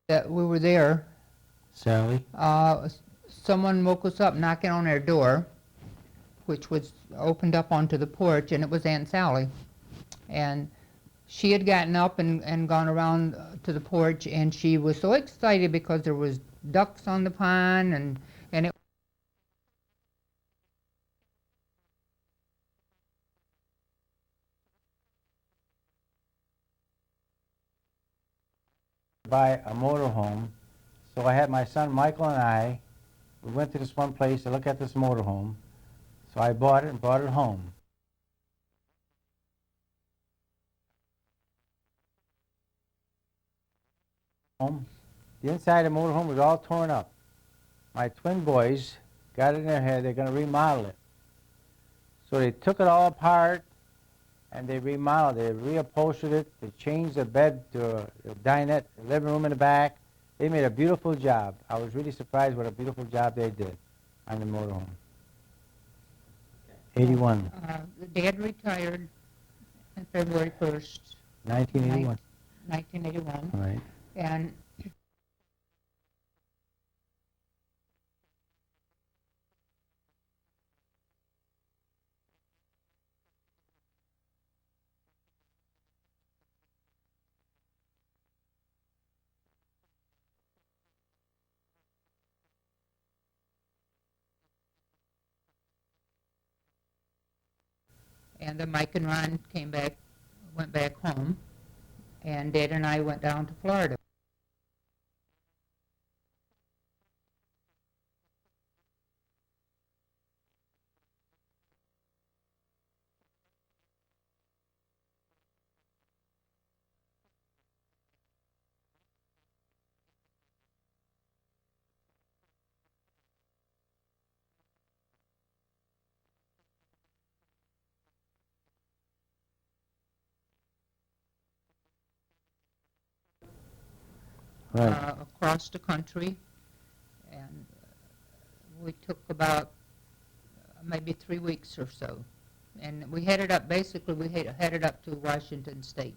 Speaker 1: that we were there.
Speaker 2: Sally?
Speaker 1: Someone woke us up knocking on our door, which was opened up onto the porch, and it was Aunt Sally. And she had gotten up and gone around to the porch, and she was so excited because there was ducks on the pond, and it
Speaker 2: Buy a motorhome. So I had my son Michael and I, we went to this one place to look at this motorhome. So I bought it and brought it home. The inside of the motorhome was all torn up. My twin boys got it in their head they're going to remodel it. So they took it all apart and they remodeled it. They reupholstered it. They changed the bed to a dinette, a living room in the back. They made a beautiful job. I was really surprised what a beautiful job they did on the motorhome. 81.
Speaker 1: Dad retired on February 1st,
Speaker 2: 1981.
Speaker 1: 1981,
Speaker 2: Right.
Speaker 1: and then Mike and Ron went back home, and Dad and I went down to Florida.
Speaker 2: Right.
Speaker 1: Across the country, and we took about maybe 3 weeks or so. And we headed up, basically we headed up to Washington State.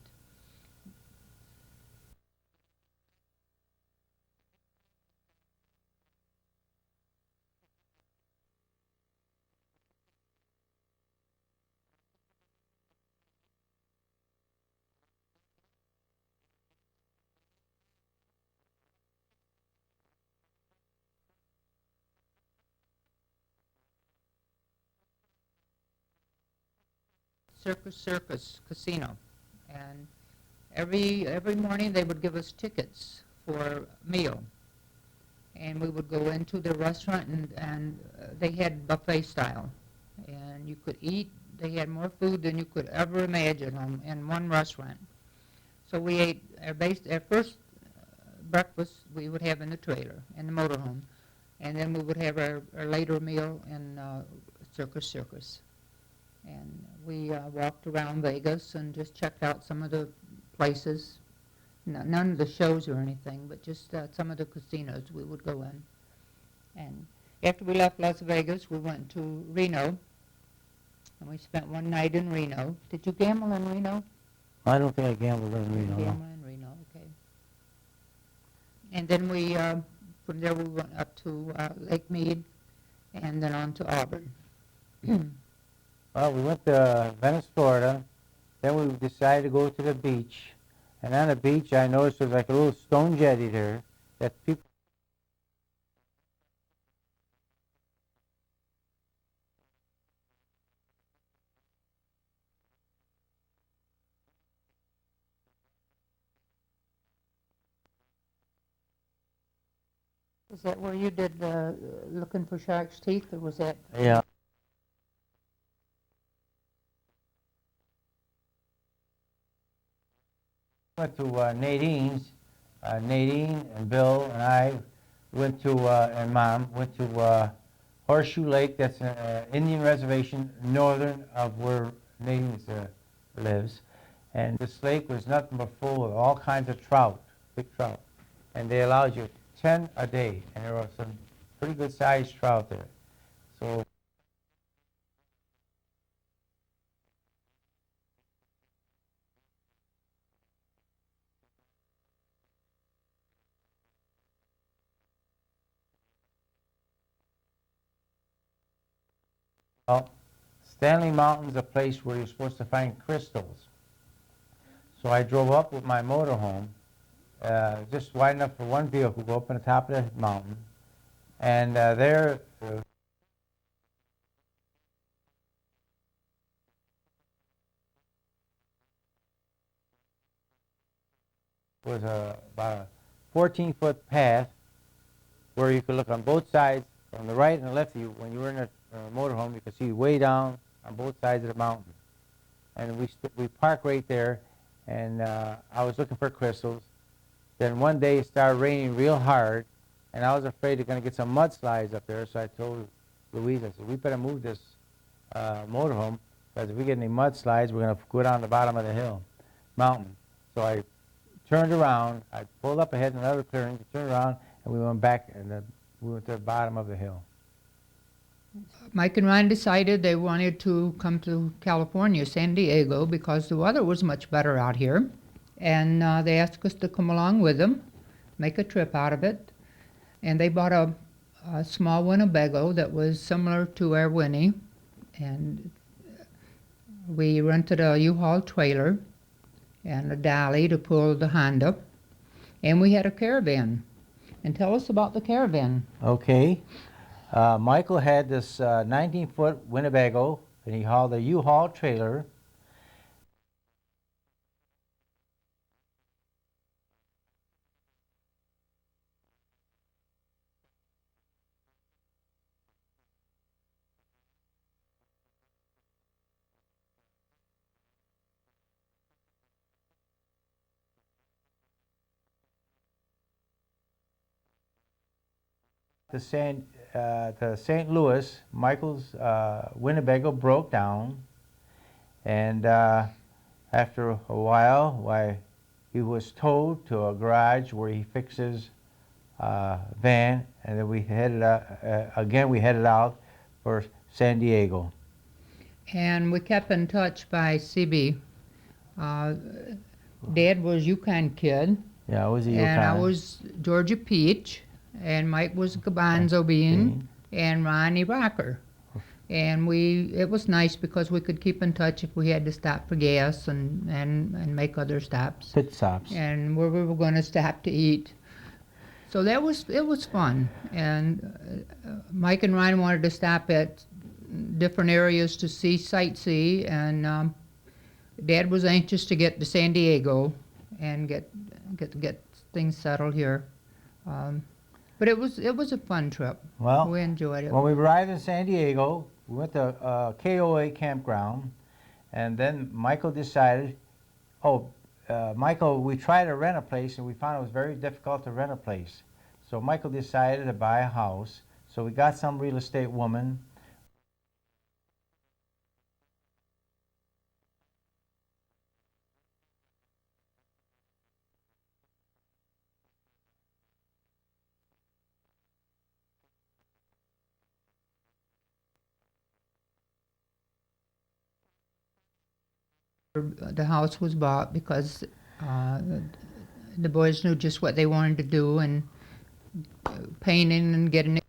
Speaker 1: Circus Casino. And every morning they would give us tickets for a meal. And we would go into the restaurant, and they had buffet style. And you could eat, they had more food than you could ever imagine in one restaurant. So we ate our first breakfast we would have in the trailer, in the motorhome. And then we would have our later meal in Circus. And we walked around Vegas and just checked out some of the places. None of the shows or anything, but just some of the casinos we would go in. And after we left Las Vegas, we went to Reno, and we spent one night in Reno. Did you gamble in Reno?
Speaker 2: I don't think I gambled in Reno. No.
Speaker 1: Gamble in Reno, okay. And then we, from there we went up to Lake Mead, and then on to Auburn.
Speaker 2: Well, we went to Venice, Florida. Then we decided to go to the beach. And on the beach, I noticed there was like a little stone jetty there that people.
Speaker 1: Is that where you did looking for shark's teeth, or was that?
Speaker 2: Yeah. Went to Nadine's. Nadine and Bill and I went to, and Mom, went to Horseshoe Lake. That's an Indian reservation northern of where Nadine lives. And this lake was nothing but full of all kinds of trout, big trout. And they allowed you 10 a day. And there were some pretty good sized trout there. So well, Stanley Mountain's a place where you're supposed to find crystals. So I drove up with my motorhome, just wide enough for one vehicle to go up on the top of the mountain. And there was about a 14-foot path where you could look on both sides, from the right and the left of you. When you were in a motorhome, you could see way down on both sides of the mountain. And we parked right there, and I was looking for crystals. Then one day it started raining real hard, and I was afraid they're going to get some mudslides up there, so I told Louise, I said, we better move this motorhome, because if we get any mudslides, we're going to go down the bottom of the mountain. So I turned around, I pulled up ahead in another clearing, turned around, and we went back, and then we went to the bottom of the hill.
Speaker 1: Mike and Ryan decided they wanted to come to California, San Diego, because the weather was much better out here. And they asked us to come along with them, make a trip out of it. And they bought a small Winnebago that was similar to our Winnie. And we rented a U-Haul trailer and a dolly to pull the Honda. And we had a caravan. And tell us about the caravan.
Speaker 2: Okay. Michael had this 19-foot Winnebago, and he hauled a U-Haul trailer. To St. Louis, Michael's Winnebago broke down, and after a while, he was towed to a garage where he fixes van, and then we headed out for San Diego.
Speaker 1: And we kept in touch by CB. Dad was Yukon Kid.
Speaker 2: Yeah, I was a
Speaker 1: And I
Speaker 2: Yukon.
Speaker 1: was Georgia Peach. And Mike was Gabanzo Bean. And Ronnie Rocker. And it was nice because we could keep in touch if we had to stop for gas and make other stops.
Speaker 2: Pit stops.
Speaker 1: And where we were going to stop to eat. So it was fun. And Mike and Ryan wanted to stop at different areas to sightsee, and Dad was anxious to get to San Diego and get things settled here. But it was a fun trip.
Speaker 2: Well,
Speaker 1: we enjoyed it.
Speaker 2: When we arrived in San Diego, we went to KOA campground, and then Michael decided, Michael, we tried to rent a place, and we found it was very difficult to rent a place. So Michael decided to buy a house. So we got some real estate woman.
Speaker 1: The house was bought because the boys knew just what they wanted to do, and painting and getting it.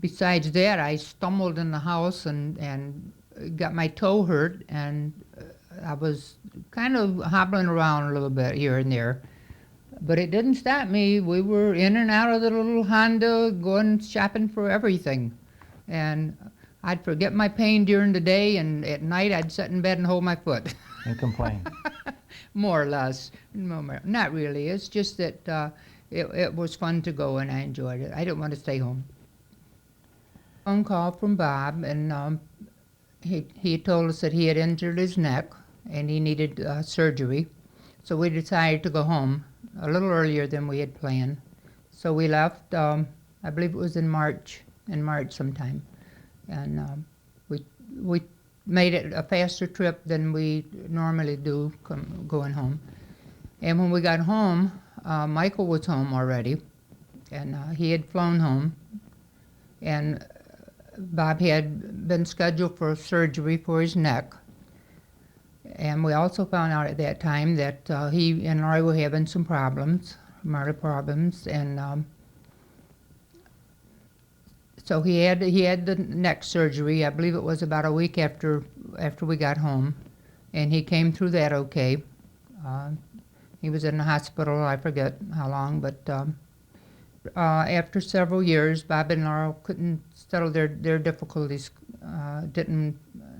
Speaker 1: besides that, I stumbled in the house and got my toe hurt, and I was kind of hobbling around a little bit here and there. But it didn't stop me. We were in and out of the little Honda, going shopping for everything. And I'd forget my pain during the day, and at night I'd sit in bed and hold my foot.
Speaker 2: And complain.
Speaker 1: More or less. Not really. It's just that it was fun to go, and I enjoyed it. I didn't want to stay home. Phone call from Bob, and he told us that he had injured his neck and he needed surgery. So we decided to go home a little earlier than we had planned. So we left, I believe it was in March sometime. And we made it a faster trip than we normally do going home. And when we got home, Michael was home already, and he had flown home. And Bob had been scheduled for surgery for his neck. And we also found out at that time that he and Laurie were having some problems, marital problems, and so he had the neck surgery. I believe it was about a week after we got home, and he came through that okay. He was in the hospital, I forget how long, but after several years, Bob and Laura couldn't settle their difficulties.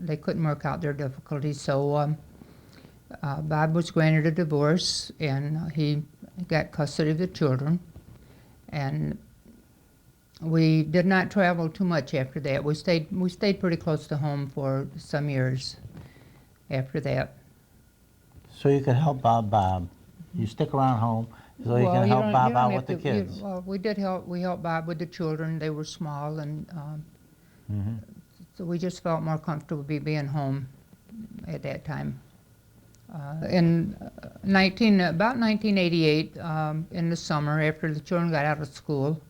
Speaker 1: They couldn't work out their difficulties, so Bob was granted a divorce, and he got custody of the children. And we did not travel too much after that. We stayed pretty close to home for some years after that.
Speaker 2: So you could help Bob. You stick around home so you can help Bob out with the kids.
Speaker 1: Well, we did help. We helped Bob with the children. They were small, and so we just felt more comfortable being home at that time. In about 1988, in the summer, after the children got out of school,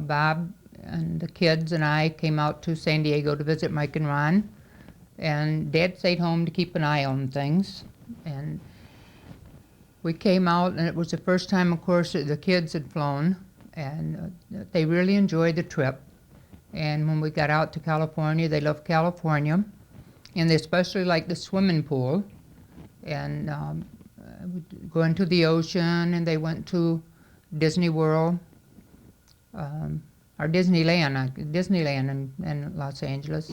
Speaker 1: Bob and the kids and I came out to San Diego to visit Mike and Ron, and Dad stayed home to keep an eye on things. And we came out, and it was the first time, of course, that the kids had flown, and they really enjoyed the trip. And when we got out to California, they loved California, and they especially liked the swimming pool, and going to the ocean, and they went to Disney World, or Disneyland in Los Angeles,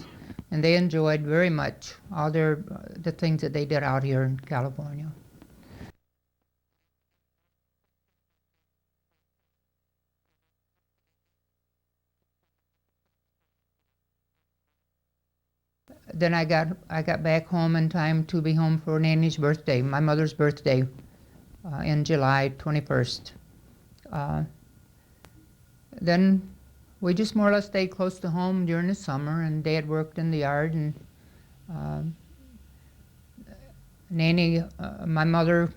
Speaker 1: and they enjoyed very much all the things that they did out here in California. Then I got back home in time to be home for Nanny's birthday, my mother's birthday, in July 21st. Then we just more or less stayed close to home during the summer, and Dad worked in the yard, and Nanny, my mother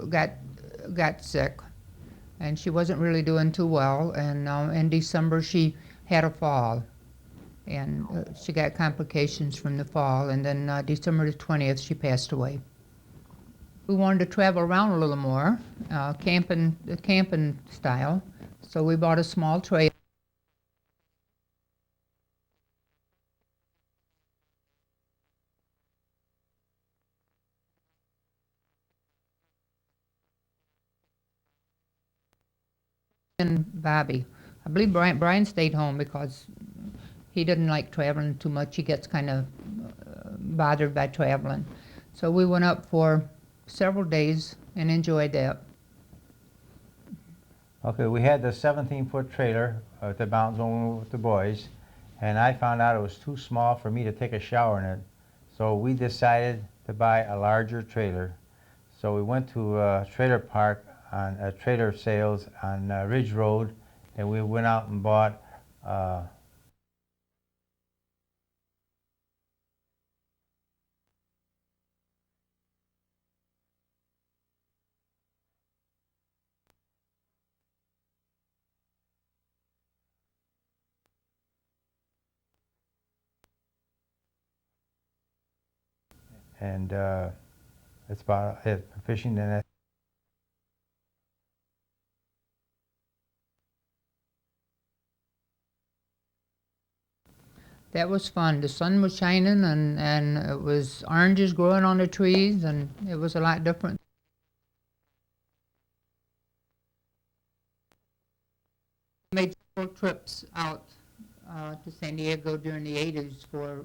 Speaker 1: got sick, and she wasn't really doing too well, and in December she had a fall, and she got complications from the fall, and then December the 20th she passed away. We wanted to travel around a little more, camping style, so we bought a small trailer. And Bobby, I believe Brian stayed home because he didn't like traveling too much. He gets kind of bothered by traveling. So we went up for several days and enjoyed that.
Speaker 2: Okay, we had the 17-foot trailer at the mountains when we were with the boys, and I found out it was too small for me to take a shower in it. So we decided to buy a larger trailer. So we went to a trailer park on trailer sales on Ridge Road, and we went out and bought and that's about it for fishing. And
Speaker 1: That was fun. The sun was shining and it was oranges growing on the trees and it was a lot different. Made several trips out to San Diego during the 80s for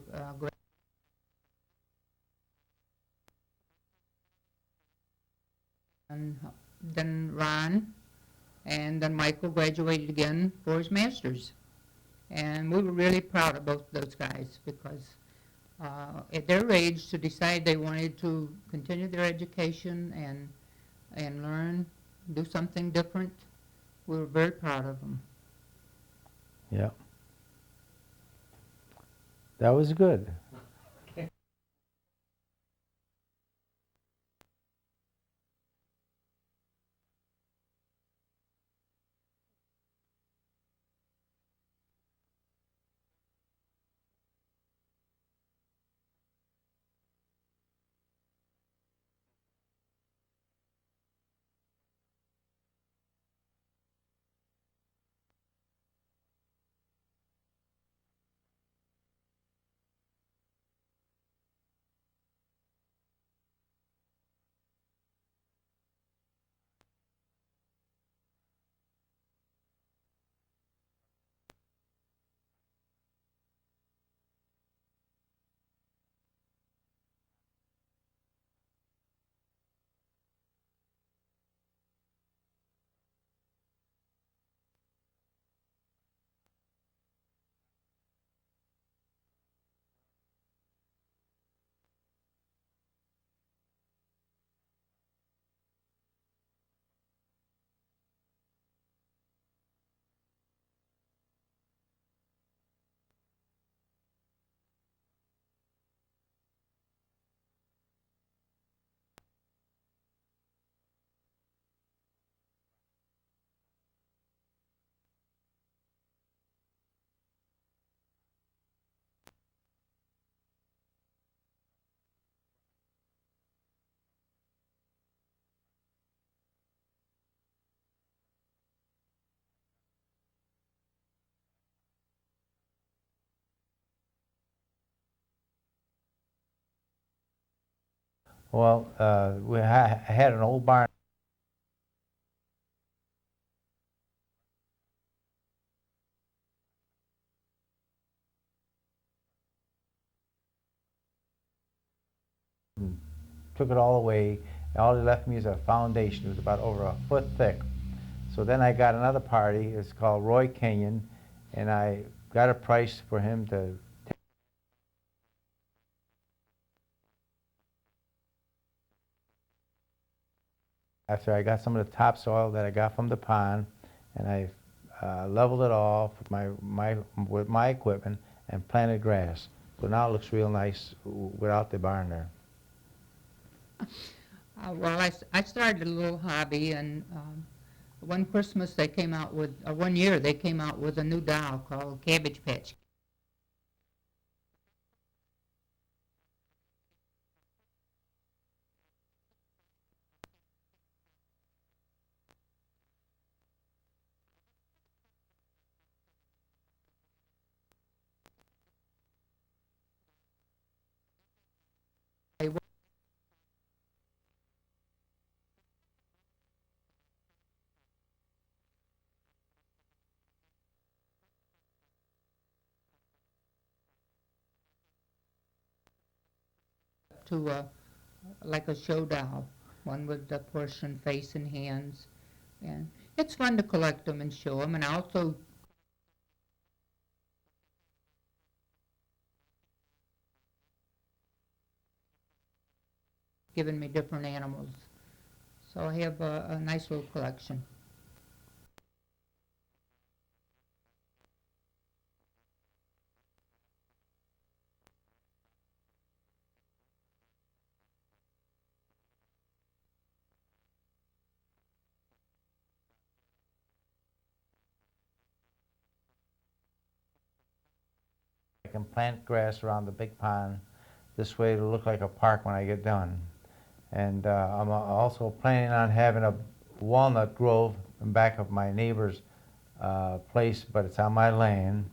Speaker 1: and then Ron and then Michael graduated again for his master's. And we were really proud of both those guys because at their age to decide they wanted to continue their education and learn, do something different, we were very proud of them.
Speaker 2: Yeah. That was good. Well, I had an old barn. Took it all away. And all they left me is a foundation. It was about over a foot thick. So then I got another party. It's called Roy Kenyon, and I got a price for him to. After I got some of the topsoil that I got from the pond, and I leveled it off with my equipment and planted grass. So now it looks real nice without the barn there.
Speaker 1: Well, I started a little hobby, and one Christmas they came out with, or one year they came out with a new doll called Cabbage Patch. I went to like a show doll, one with the person face and hands, and it's fun to collect them and show them, and I also given me different animals. So I have a nice little collection.
Speaker 2: I can plant grass around the big pond. This way it'll look like a park when I get done. And I'm also planning on having a walnut grove in back of my neighbor's place, but it's on my land.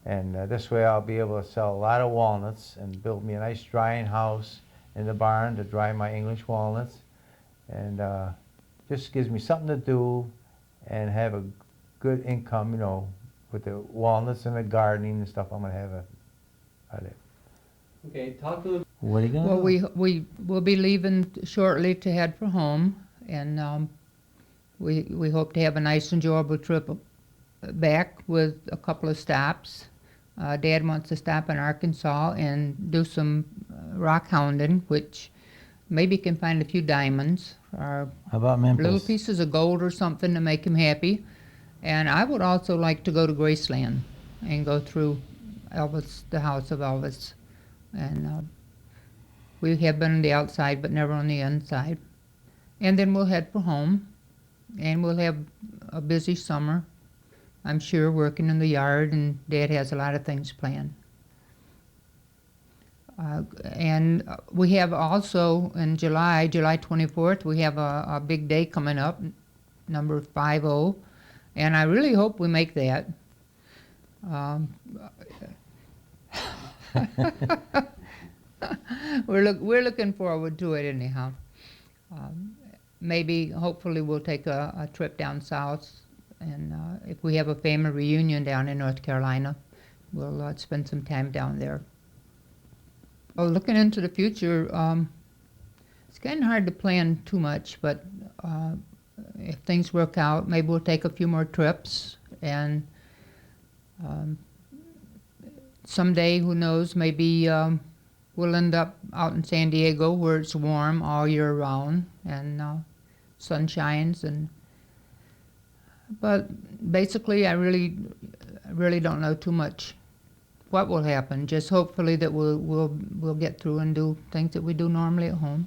Speaker 2: And this way I'll be able to sell a lot of walnuts and build me a nice drying house in the barn to dry my English walnuts. And just gives me something to do and have a good income, you know, with the walnuts and the gardening and stuff. I'm going to have about it.
Speaker 3: Okay, talk a little.
Speaker 2: What are you going to
Speaker 1: Well,
Speaker 2: do?
Speaker 1: we will be leaving shortly to head for home, and we hope to have a nice, enjoyable trip back with a couple of stops. Dad wants to stop in Arkansas and do some rock hounding, which maybe can find a few diamonds or
Speaker 2: How about
Speaker 1: little
Speaker 2: Memphis?
Speaker 1: pieces of gold or something to make him happy. And I would also like to go to Graceland and go through Elvis, the house of Elvis. And we have been on the outside, but never on the inside. And then we'll head for home, and we'll have a busy summer, I'm sure, working in the yard, and Dad has a lot of things planned. And we have also in July 24th, we have a big day coming up, number 50, and I really hope we make that. We're looking forward to it anyhow. Maybe, hopefully, we'll take a trip down south, and if we have a family reunion down in North Carolina, we'll spend some time down there. Well, looking into the future, it's kind of hard to plan too much, but if things work out, maybe we'll take a few more trips, and someday, who knows, maybe we'll end up out in San Diego where it's warm all year round and sun shines. But basically, I really don't know too much what will happen. Just hopefully that we'll get through and do things that we do normally at home.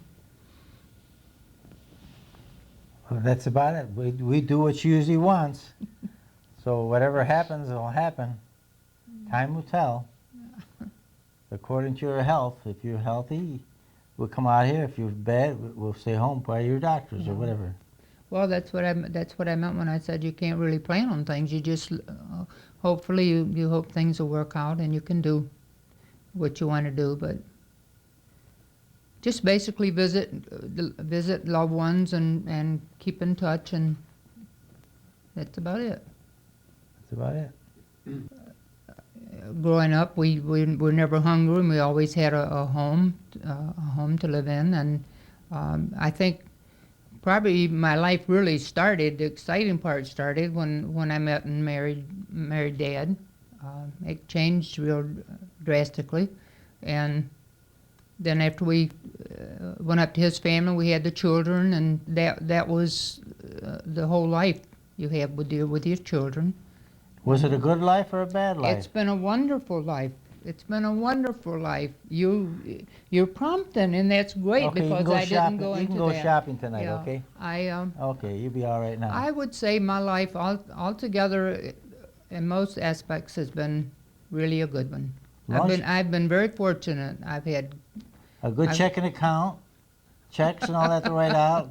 Speaker 2: Well, that's about it. We do what she usually wants. So whatever happens, it'll happen. Time will tell. According to your health, if you're healthy, we'll come out here. If you're bad, we'll stay home by your doctors or whatever.
Speaker 1: Well, that's what I meant when I said you can't really plan on things. You just hopefully you hope things will work out and you can do what you want to do. But just basically visit loved ones and keep in touch, and that's about it.
Speaker 2: That's about it.
Speaker 1: Growing up, we were never hungry, and we always had a home to live in. And I think probably my life really started. The exciting part started when I met and married Dad. It changed real drastically, and then after we went up to his family, we had the children, and that was the whole life you have with your children.
Speaker 2: Was it a good life or a bad life?
Speaker 1: It's been a wonderful life. It's been a wonderful life. You're prompting, and that's great
Speaker 2: Okay,
Speaker 1: because I didn't go into that.
Speaker 2: You can go shopping tonight,
Speaker 1: Yeah,
Speaker 2: okay?
Speaker 1: I
Speaker 2: Okay, you'll be all right now.
Speaker 1: I would say my life altogether, in most aspects, has been really a good one. I've been very fortunate. I've had
Speaker 2: A good checking account, checks and all that to write out.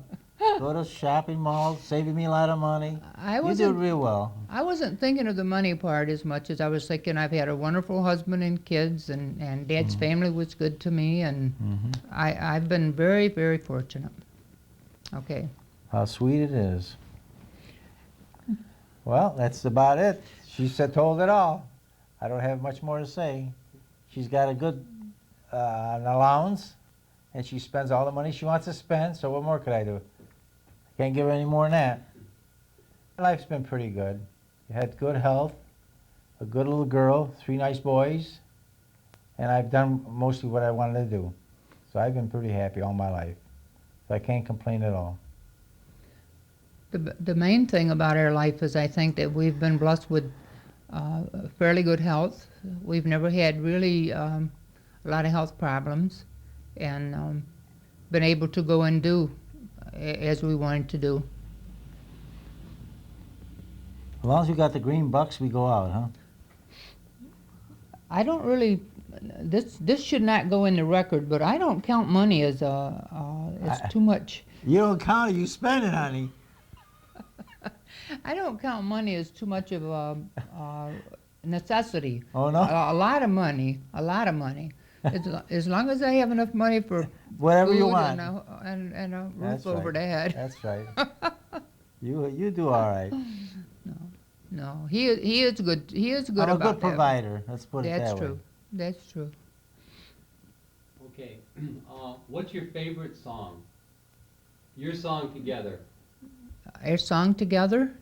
Speaker 2: Go to shopping malls, saving me a lot of money. You do real well.
Speaker 1: I wasn't thinking of the money part as much as I was thinking I've had a wonderful husband and kids, and Dad's family was good to me, and I've been very, very fortunate. Okay.
Speaker 2: How sweet it is. Well, that's about it. She told it all. I don't have much more to say. She's got a good an allowance, and she spends all the money she wants to spend, so what more could I do? Can't give her any more than that. Life's been pretty good. You had good health, a good little girl, 3 nice boys, and I've done mostly what I wanted to do. So I've been pretty happy all my life. So I can't complain at all.
Speaker 1: The main thing about our life is I think that we've been blessed with fairly good health. We've never had really a lot of health problems, and been able to go and do as we wanted to do.
Speaker 2: As long as we got the green bucks, we go out, huh?
Speaker 1: I don't really. This should not go in the record, but I don't count money as too much.
Speaker 2: You don't count it, you spend it, honey.
Speaker 1: I don't count money as too much of necessity.
Speaker 2: Oh, no?
Speaker 1: A lot of money, a lot of money. As long as I have enough money for
Speaker 2: Whatever you
Speaker 1: food
Speaker 2: want.
Speaker 1: and a
Speaker 2: That's
Speaker 1: roof over
Speaker 2: right.
Speaker 1: the head.
Speaker 2: That's right. You do all right.
Speaker 1: No, he is good. He is good
Speaker 2: I'm a
Speaker 1: about
Speaker 2: good
Speaker 1: that.
Speaker 2: provider. Let's put it
Speaker 1: That's
Speaker 2: that
Speaker 1: true.
Speaker 2: way.
Speaker 1: That's true.
Speaker 3: Okay. What's your favorite song? Your song together.
Speaker 1: Our song together,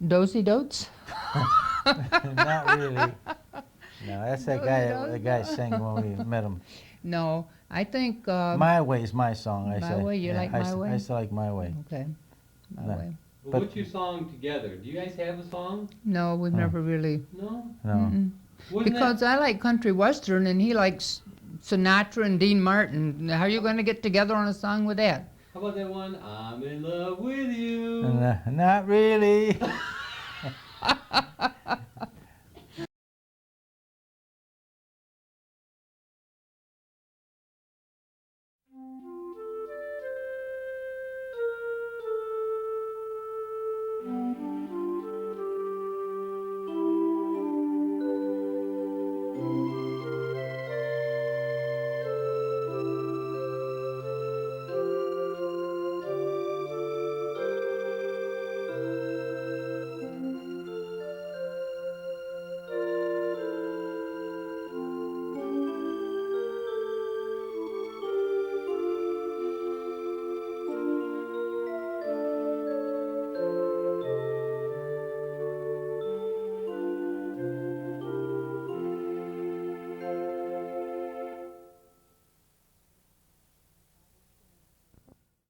Speaker 1: Dozy Dotes.
Speaker 2: Not really. No, that's that
Speaker 1: No,
Speaker 2: guy.
Speaker 1: you don't?
Speaker 2: The guy sang when we met him.
Speaker 1: No, I think.
Speaker 2: My Way is my song. I
Speaker 1: My
Speaker 2: say.
Speaker 1: Way? You like My Way?
Speaker 2: I still like My Way.
Speaker 1: Okay, my
Speaker 2: No.
Speaker 1: way.
Speaker 3: Well,
Speaker 2: But-
Speaker 3: what's your song together? Do you guys have a song?
Speaker 1: No, we've
Speaker 2: Oh.
Speaker 1: never really.
Speaker 3: No.
Speaker 2: No.
Speaker 1: Mm-mm.
Speaker 3: Wouldn't
Speaker 1: Because
Speaker 3: that,
Speaker 1: I like country western and he likes Sinatra and Dean Martin. How are you going to get together on a song with that?
Speaker 3: how about that one? I'm in love with you.
Speaker 2: Not really.